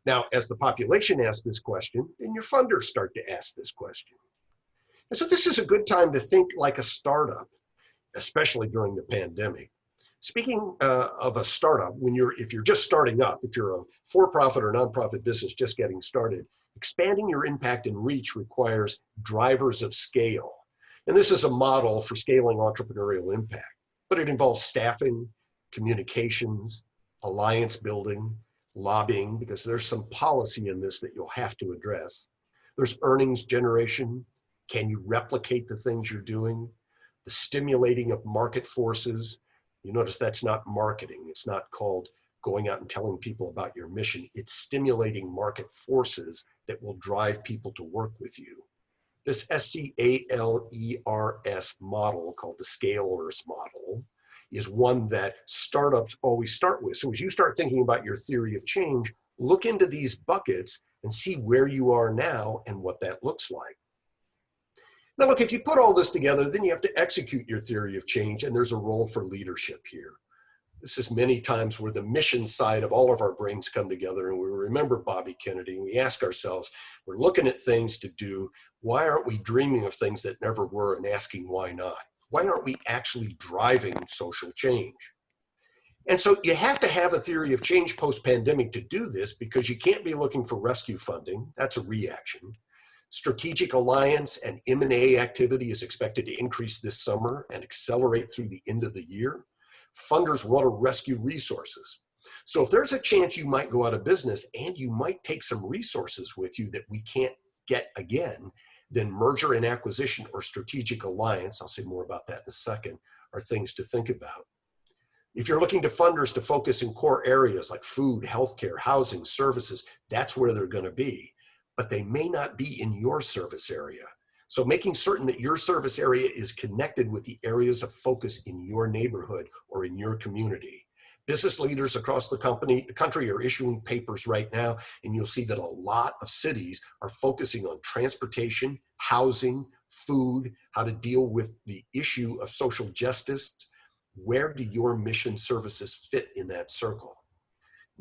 Now, as the population asks this question, then your funders start to ask this question. And so this is a good time to think like a startup, especially during the pandemic. Speaking of a startup, if you're just starting up, if you're a for-profit or nonprofit business just getting started, expanding your impact and reach requires drivers of scale. And this is a model for scaling entrepreneurial impact, but it involves staffing, communications, alliance building, lobbying, because there's some policy in this that you'll have to address. There's earnings generation. Can you replicate the things you're doing? The stimulating of market forces. You notice that's not marketing. It's not called going out and telling people about your mission. It's stimulating market forces that will drive people to work with you. This SCALERS model, called the Scalers model, is one that startups always start with. So as you start thinking about your theory of change, look into these buckets and see where you are now and what that looks like. Now look, if you put all this together, then you have to execute your theory of change, and there's a role for leadership here. This is many times where the mission side of all of our brains come together, and we remember Bobby Kennedy, and we ask ourselves, we're looking at things to do, why aren't we dreaming of things that never were and asking why not? Why aren't we actually driving social change? And so you have to have a theory of change post-pandemic to do this, because you can't be looking for rescue funding. That's a reaction. Strategic alliance and M&A activity is expected to increase this summer and accelerate through the end of the year. Funders want to rescue resources. So if there's a chance you might go out of business and you might take some resources with you that we can't get again, then merger and acquisition or strategic alliance, I'll say more about that in a second, are things to think about. If you're looking to funders to focus in core areas like food, healthcare, housing, services, that's where they're going to be. But they may not be in your service area. So making certain that your service area is connected with the areas of focus in your neighborhood or in your community. Business leaders across the country are issuing papers right now, and you'll see that a lot of cities are focusing on transportation, housing, food, how to deal with the issue of social justice. Where do your mission services fit in that circle?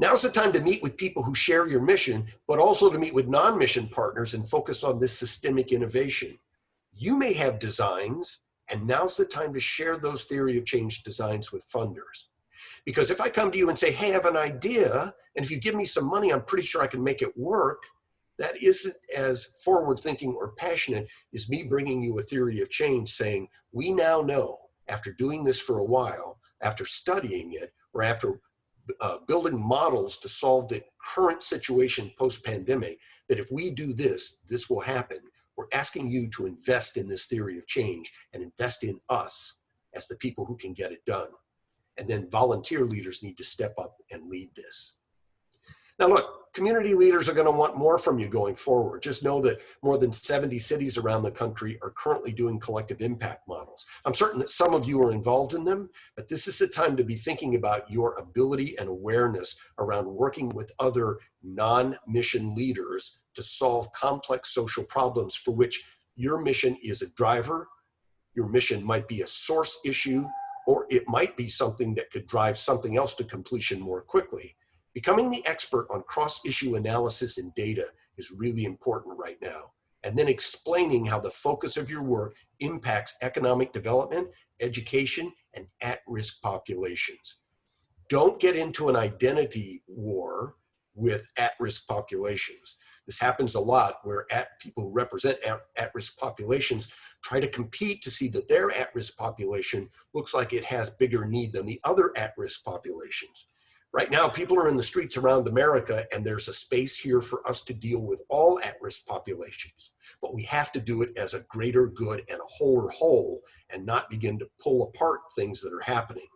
Now's the time to meet with people who share your mission, but also to meet with non-mission partners and focus on this systemic innovation. You may have designs, and now's the time to share those theory of change designs with funders. Because if I come to you and say, hey, I have an idea, and if you give me some money, I'm pretty sure I can make it work, that isn't as forward-thinking or passionate as me bringing you a theory of change saying, we now know, after doing this for a while, after studying it, or after building models to solve the current situation post-pandemic, that if we do this, this will happen. We're asking you to invest in this theory of change and invest in us as the people who can get it done. And then volunteer leaders need to step up and lead this. Now look, community leaders are going to want more from you going forward. Just know that more than 70 cities around the country are currently doing collective impact models. I'm certain that some of you are involved in them, but this is the time to be thinking about your ability and awareness around working with other non-mission leaders to solve complex social problems for which your mission is a driver, your mission might be a source issue, or it might be something that could drive something else to completion more quickly. Becoming the expert on cross-issue analysis and data is really important right now. And then explaining how the focus of your work impacts economic development, education, and at-risk populations. Don't get into an identity war with at-risk populations. This happens a lot where people who represent at-risk populations try to compete to see that their at-risk population looks like it has bigger need than the other at-risk populations. Right now, people are in the streets around America, and there's a space here for us to deal with all at-risk populations. But we have to do it as a greater good and a wholer whole, and not begin to pull apart things that are happening.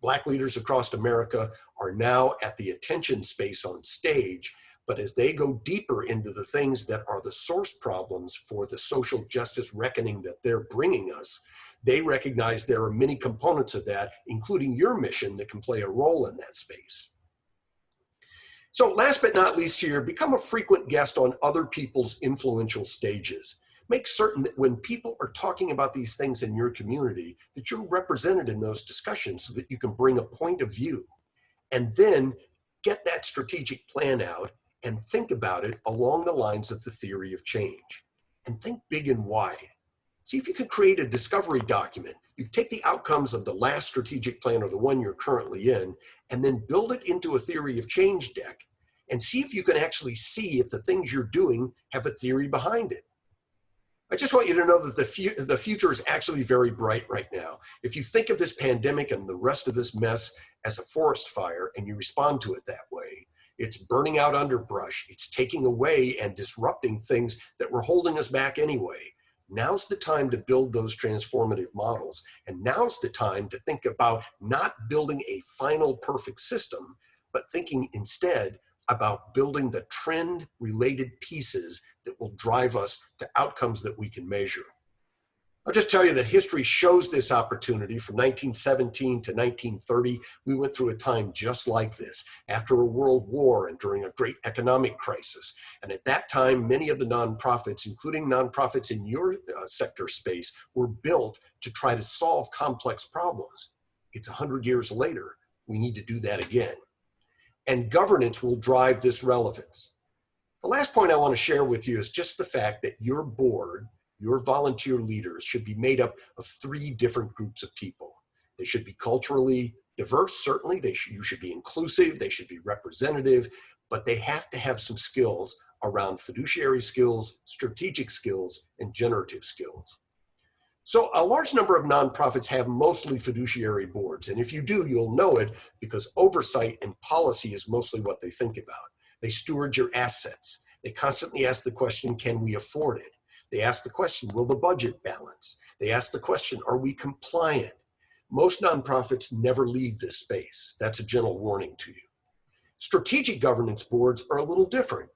Black leaders across America are now at the attention space on stage, but as they go deeper into the things that are the source problems for the social justice reckoning that they're bringing us, they recognize there are many components of that, including your mission, that can play a role in that space. So last but not least here, become a frequent guest on other people's influential stages. Make certain that when people are talking about these things in your community, that you're represented in those discussions so that you can bring a point of view. And then get that strategic plan out and think about it along the lines of the theory of change. And think big and wide. See if you can create a discovery document. You take the outcomes of the last strategic plan or the one you're currently in, and then build it into a theory of change deck, and see if you can actually see if the things you're doing have a theory behind it. I just want you to know that the future is actually very bright right now. If you think of this pandemic and the rest of this mess as a forest fire and you respond to it that way, it's burning out underbrush, it's taking away and disrupting things that were holding us back anyway. Now's the time to build those transformative models. And now's the time to think about not building a final perfect system, but thinking instead about building the trend-related pieces that will drive us to outcomes that we can measure. I'll just tell you that history shows this opportunity. From 1917 to 1930, we went through a time just like this, after a world war and during a great economic crisis. And at that time, many of the nonprofits, including nonprofits in your sector space, were built to try to solve complex problems. It's 100 years later, we need to do that again. And governance will drive this relevance. The last point I want to share with you is just the fact that your board, your volunteer leaders, should be made up of 3 different groups of people. They should be culturally diverse, certainly. You should be inclusive, they should be representative, but they have to have some skills around fiduciary skills, strategic skills, and generative skills. So a large number of nonprofits have mostly fiduciary boards. And if you do, you'll know it because oversight and policy is mostly what they think about. They steward your assets. They constantly ask the question, can we afford it? They ask the question, will the budget balance? They ask the question, are we compliant? Most nonprofits never leave this space. That's a gentle warning to you. Strategic governance boards are a little different.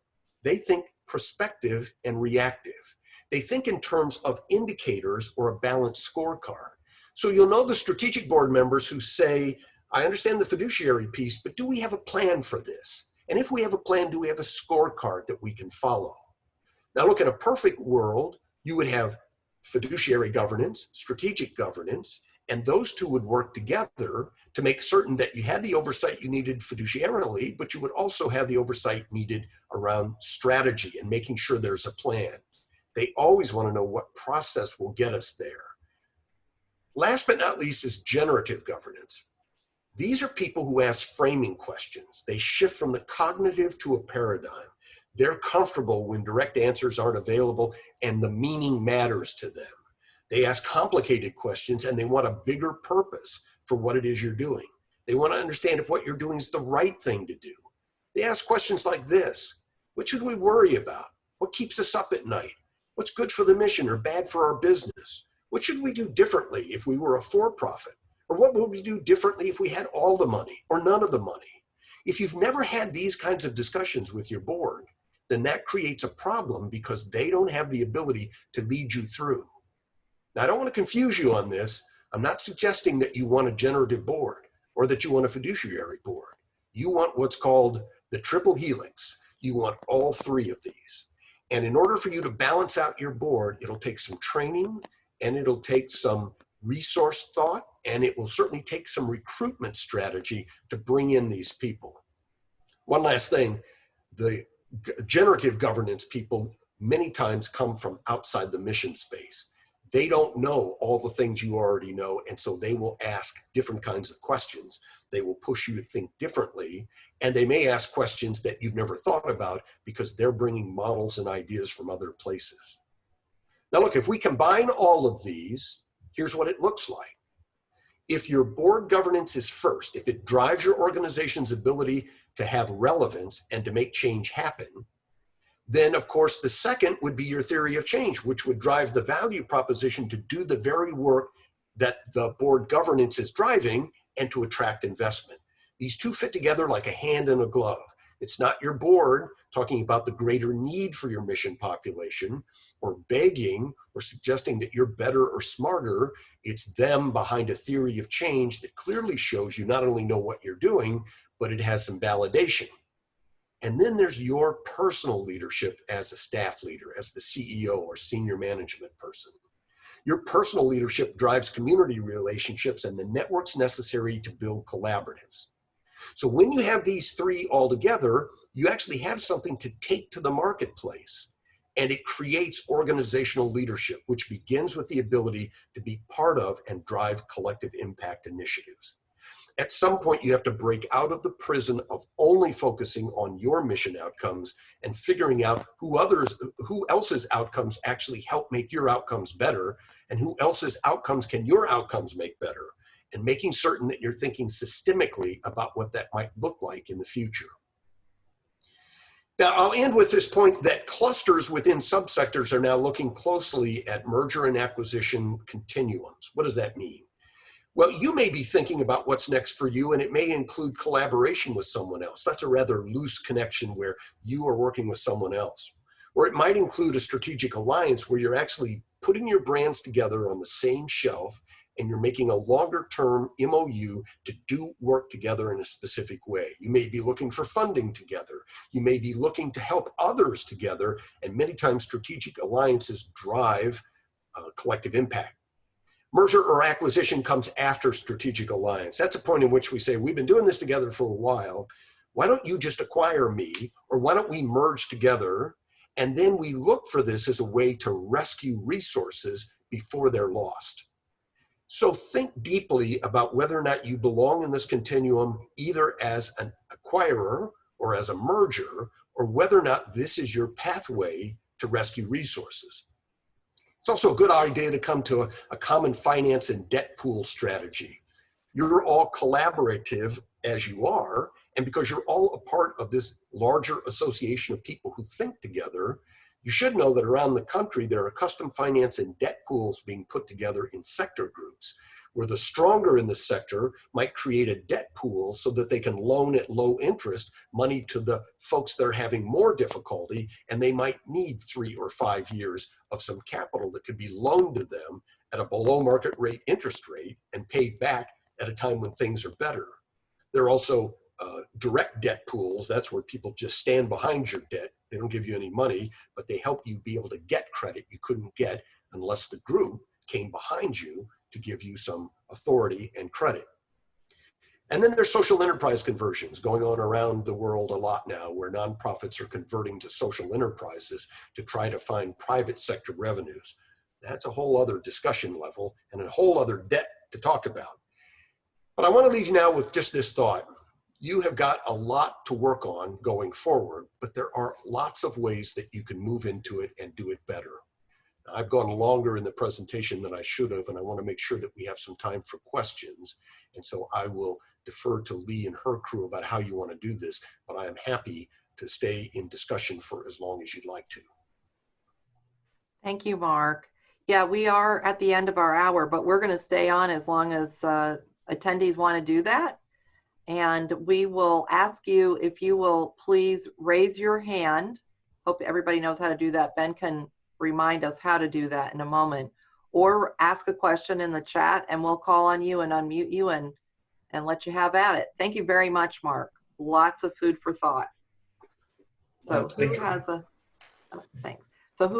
They think prospective and reactive. They think in terms of indicators or a balanced scorecard. So you'll know the strategic board members who say, I understand the fiduciary piece, but do we have a plan for this? And if we have a plan, do we have a scorecard that we can follow? Now look, in a perfect world, you would have fiduciary governance, strategic governance, and those two would work together to make certain that you had the oversight you needed fiduciarily, but you would also have the oversight needed around strategy and making sure there's a plan. They always want to know what process will get us there. Last but not least is generative governance. These are people who ask framing questions. They shift from the cognitive to a paradigm. They're comfortable when direct answers aren't available and the meaning matters to them. They ask complicated questions and they want a bigger purpose for what it is you're doing. They want to understand if what you're doing is the right thing to do. They ask questions like this: what should we worry about? What keeps us up at night? What's good for the mission or bad for our business? What should we do differently if we were a for-profit? Or what would we do differently if we had all the money or none of the money? If you've never had these kinds of discussions with your board, then that creates a problem because they don't have the ability to lead you through. Now, I don't want to confuse you on this. I'm not suggesting that you want a generative board or that you want a fiduciary board. You want what's called the triple helix. You want all 3 of these. And in order for you to balance out your board, it'll take some training and it'll take some resource thought, and it will certainly take some recruitment strategy to bring in these people. One last thing, the generative governance people many times come from outside the mission space. They don't know all the things you already know, and so they will ask different kinds of questions. They will push you to think differently, and they may ask questions that you've never thought about because they're bringing models and ideas from other places. Now look, if we combine all of these, here's what it looks like. If your board governance is first, if it drives your organization's ability to have relevance and to make change happen, then of course the second would be your theory of change, which would drive the value proposition to do the very work that the board governance is driving and to attract investment. These two fit together like a hand and a glove. It's not your board talking about the greater need for your mission population or begging or suggesting that you're better or smarter. It's them behind a theory of change that clearly shows you not only know what you're doing, but it has some validation. And then there's your personal leadership as a staff leader, as the CEO or senior management person. Your personal leadership drives community relationships and the networks necessary to build collaboratives. So when you have these three all together, you actually have something to take to the marketplace. And it creates organizational leadership, which begins with the ability to be part of and drive collective impact initiatives. At some point, you have to break out of the prison of only focusing on your mission outcomes and figuring out who else's outcomes actually help make your outcomes better, and who else's outcomes can your outcomes make better, and making certain that you're thinking systemically about what that might look like in the future. Now, I'll end with this point that clusters within subsectors are now looking closely at merger and acquisition continuums. What does that mean? Well, you may be thinking about what's next for you, and it may include collaboration with someone else. That's a rather loose connection where you are working with someone else. Or it might include a strategic alliance where you're actually putting your brands together on the same shelf and you're making a longer-term MOU to do work together in a specific way. You may be looking for funding together. You may be looking to help others together, and many times strategic alliances drive collective impact. Merger or acquisition comes after strategic alliance. That's a point in which we say, we've been doing this together for a while. Why don't you just acquire me? Or why don't we merge together? And then we look for this as a way to rescue resources before they're lost. So think deeply about whether or not you belong in this continuum, either as an acquirer or as a merger, or whether or not this is your pathway to rescue resources. It's also a good idea to come to a common finance and debt pool strategy. You're all collaborative as you are, and because you're all a part of this larger association of people who think together, you should know that around the country there are custom finance and debt pools being put together in sector groups, where the stronger in the sector might create a debt pool so that they can loan at low interest money to the folks that are having more difficulty, and they might need 3 or 5 years of some capital that could be loaned to them at a below market rate interest rate and paid back at a time when things are better. There are also direct debt pools. That's where people just stand behind your debt. They don't give you any money, but they help you be able to get credit you couldn't get unless the group came behind you to give you some authority and credit. And then there's social enterprise conversions going on around the world a lot now, where nonprofits are converting to social enterprises to try to find private sector revenues. That's a whole other discussion level and a whole other debt to talk about. But I want to leave you now with just this thought. You have got a lot to work on going forward, but there are lots of ways that you can move into it and do it better. I've gone longer in the presentation than I should have, and I want to make sure that we have some time for questions. And so I will defer to Lee and her crew about how you want to do this, but I am happy to stay in discussion for as long as you'd like to. Thank you, Mark. Yeah, we are at the end of our hour, but we're going to stay on as long as attendees want to do that. And we will ask you if you will please raise your hand. Hope everybody knows how to do that. Ben can remind us how to do that in a moment, or ask a question in the chat and we'll call on you and unmute you and let you have at it. Thank you very much, Mark. Lots of food for thought. So who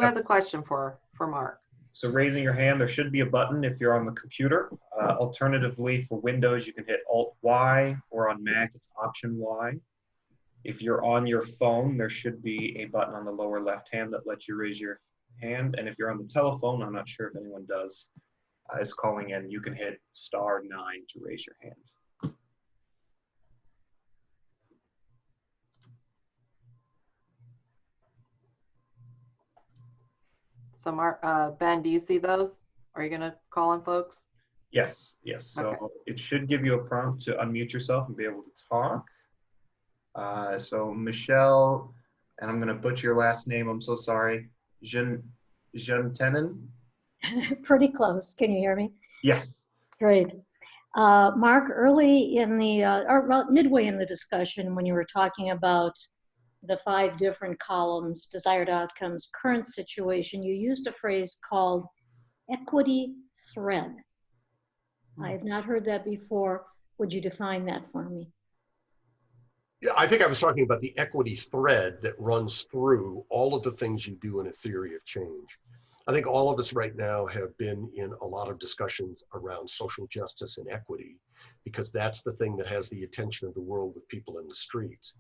has a question for Mark? So raising your hand, there should be a button if you're on the computer. Alternatively, for Windows, you can hit Alt-Y, or on Mac, it's Option-Y. If you're on your phone, there should be a button on the lower left hand that lets you raise your hand. And if you're on the telephone, I'm not sure if anyone does, is calling in, you can hit *9 to raise your hand. So Mark, Ben, do you see those? Are you gonna call on folks? Yes, yes. So Okay. it should give you a prompt to unmute yourself and be able to talk. So Michelle, and I'm gonna butcher your last name, I'm so sorry. Jean-Tenon? Pretty close. Can you hear me? Yes. Great. Mark, early in the, or well, midway in the discussion, when you were talking about the 5 different columns, desired outcomes, current situation, you used a phrase called equity thread. I have not heard that before. Would you define that for me? Yeah, I think I was talking about the equity thread that runs through all of the things you do in a theory of change. I think all of us right now have been in a lot of discussions around social justice and equity, because that's the thing that has the attention of the world with people in the streets.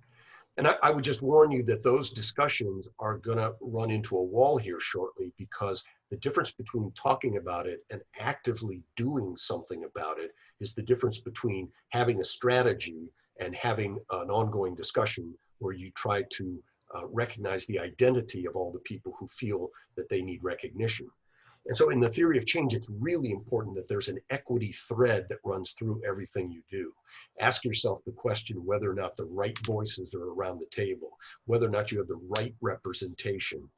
And I would just warn you that those discussions are gonna run into a wall here shortly, because the difference between talking about it and actively doing something about it is the difference between having a strategy and having an ongoing discussion where you try to recognize the identity of all the people who feel that they need recognition. And so in the theory of change, it's really important that there's an equity thread that runs through everything you do. Ask yourself the question whether or not the right voices are around the table, whether or not you have the right representation.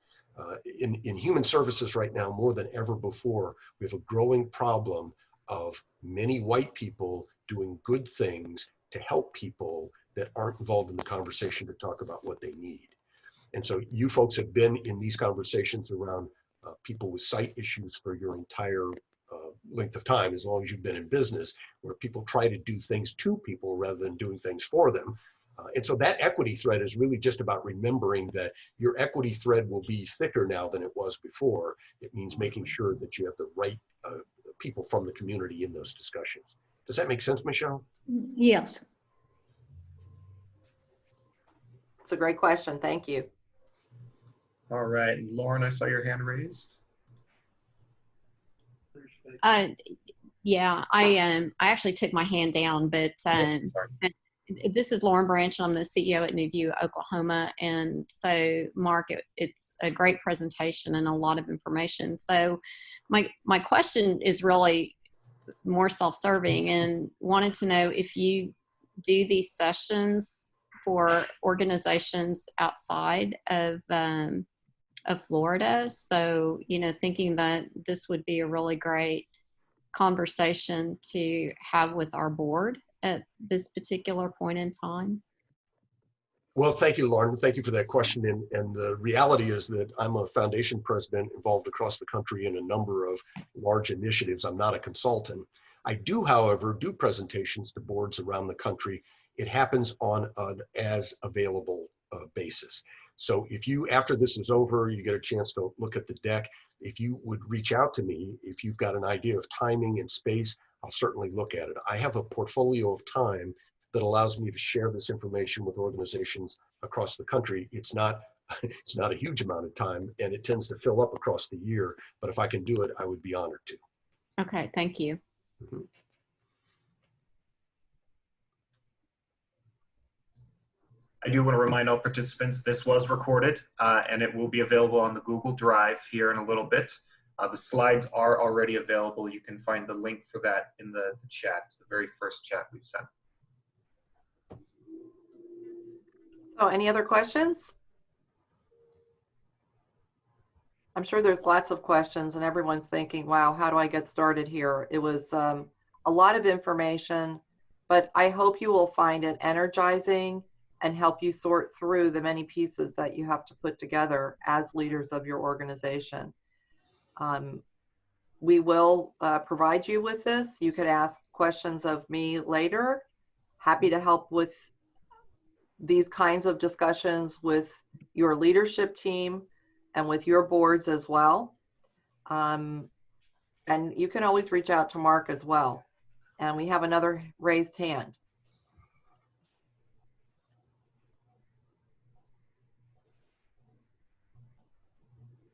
In human services right now, more than ever before, we have a growing problem of many white people doing good things to help people that aren't involved in the conversation to talk about what they need. And so you folks have been in these conversations around people with sight issues for your entire length of time, as long as you've been in business, where people try to do things to people rather than doing things for them. And so that equity thread is really just about remembering that your equity thread will be thicker now than it was before. It means making sure that you have the right people from the community in those discussions. Does that make sense, Michelle? Yes. It's a great question. Thank you. All right, Lauren, I saw your hand raised. Yeah, I actually took my hand down, but this is Lauren Branch. I'm the CEO at New View, Oklahoma. And so, Mark, it's a great presentation and a lot of information. So my question is really more self-serving, and wanted to know if you do these sessions for organizations outside of Florida. So, you know, thinking that this would be a really great conversation to have with our board at this particular point in time. Well, thank you, Lauren. Thank you for that question. And the reality is that I'm a foundation president involved across the country in a number of large initiatives. I'm not a consultant. I do, however, do presentations to boards around the country. It happens on an as available basis. So if you, after this is over, you get a chance to look at the deck, if you would reach out to me, if you've got an idea of timing and space, I'll certainly look at it. I have a portfolio of time that allows me to share this information with organizations across the country. It's not a huge amount of time, and it tends to fill up across the year, but if I can do it, I would be honored to. Okay, thank you. Mm-hmm. I do want to remind all participants this was recorded and it will be available on the Google Drive here in a little bit. The slides are already available. You can find the link for that in the chat. It's the very first chat we've sent. So any other questions? I'm sure there's lots of questions and everyone's thinking, wow, how do I get started here? It was a lot of information, but I hope you will find it energizing and help you sort through the many pieces that you have to put together as leaders of your organization. We will provide you with this. You could ask questions of me later. Happy to help with these kinds of discussions with your leadership team and with your boards as well. And you can always reach out to Mark as well. And we have another raised hand.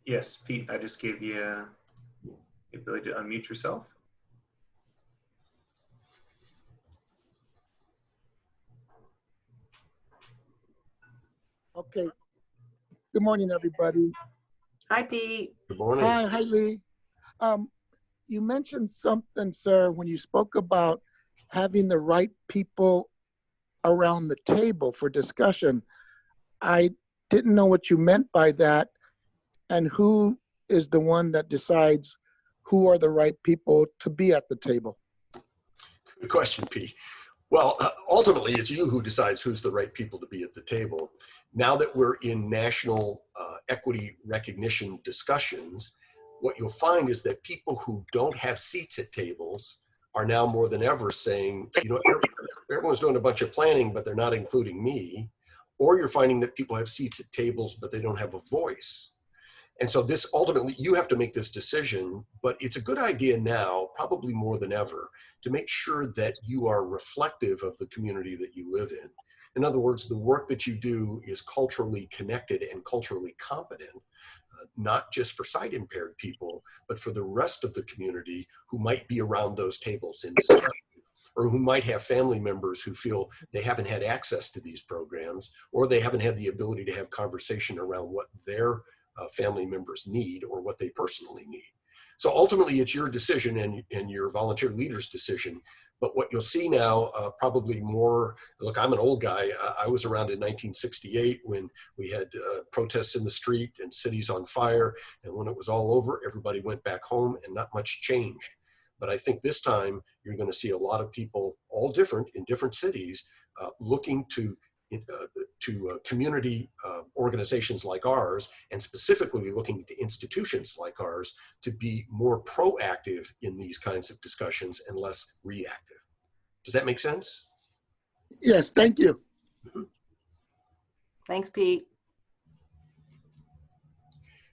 Yes, Pete, I just gave you the ability to unmute yourself. Okay. Good morning, everybody. Hi, Pete. Good morning. Hi, Lee. You mentioned something, sir, when you spoke about having the right people around the table for discussion. I didn't know what you meant by that, and who is the one that decides who are the right people to be at the table? Good question, Pete. Well, ultimately, it's you who decides who's the right people to be at the table. Now that we're in national equity recognition discussions, what you'll find is that people who don't have seats at tables are now more than ever saying, you know, everyone's doing a bunch of planning, but they're not including me. Or you're finding that people have seats at tables, but they don't have a voice. And so this ultimately, you have to make this decision, but it's a good idea now, probably more than ever, to make sure that you are reflective of the community that you live in. In other words, the work that you do is culturally connected and culturally competent, not just for sight impaired people, but for the rest of the community who might be around those tables in discussion, or who might have family members who feel they haven't had access to these programs, or they haven't had the ability to have conversation around what their family members need or what they personally need. So ultimately it's your decision and your volunteer leader's decision. But what you'll see now, probably more, look, I'm an old guy. I was around in 1968 when we had protests in the street and cities on fire. And when it was all over, everybody went back home and not much changed. But I think this time you're going to see a lot of people, all different in different cities, looking to community organizations like ours, and specifically looking to institutions like ours to be more proactive in these kinds of discussions and less reactive. Does that make sense? Yes, thank you. Thanks, Pete.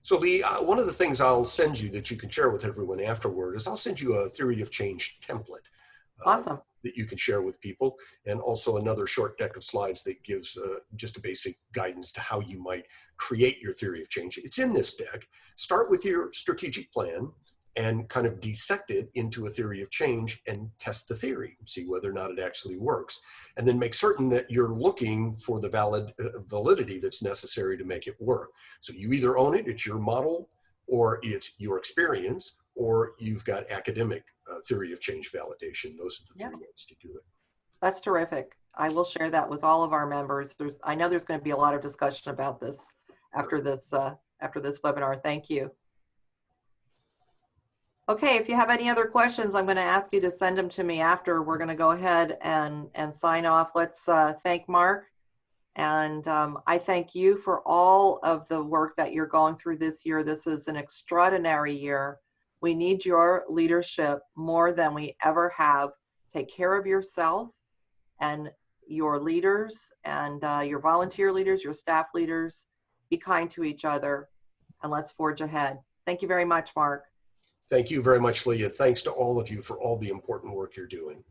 So Lee, one of the things I'll send you that you can share with everyone afterward is I'll send you a theory of change template. Awesome. That you can share with people, and also another short deck of slides that gives just a basic guidance to how you might create your theory of change. It's in this deck. Start with your strategic plan and kind of dissect it into a theory of change and test the theory, see whether or not it actually works. And then make certain that you're looking for the validity that's necessary to make it work. So you either own it, it's your model, or it's your experience, or you've got academic theory of change validation. Those are the three ways to do it. That's terrific. I will share that with all of our members. I know there's going to be a lot of discussion about this after this webinar. Thank you. Okay, if you have any other questions, I'm going to ask you to send them to me after. We're going to go ahead and sign off. Let's thank Mark. And I thank you for all of the work that you're going through this year. This is an extraordinary year. We need your leadership more than we ever have. Take care of yourself and your leaders and your volunteer leaders, your staff leaders. Be kind to each other, and let's forge ahead. Thank you very much, Mark. Thank you very much, Lee, and thanks to all of you for all the important work you're doing.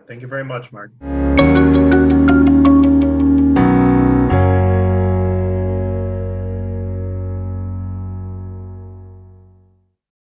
Thank you very much, Mark.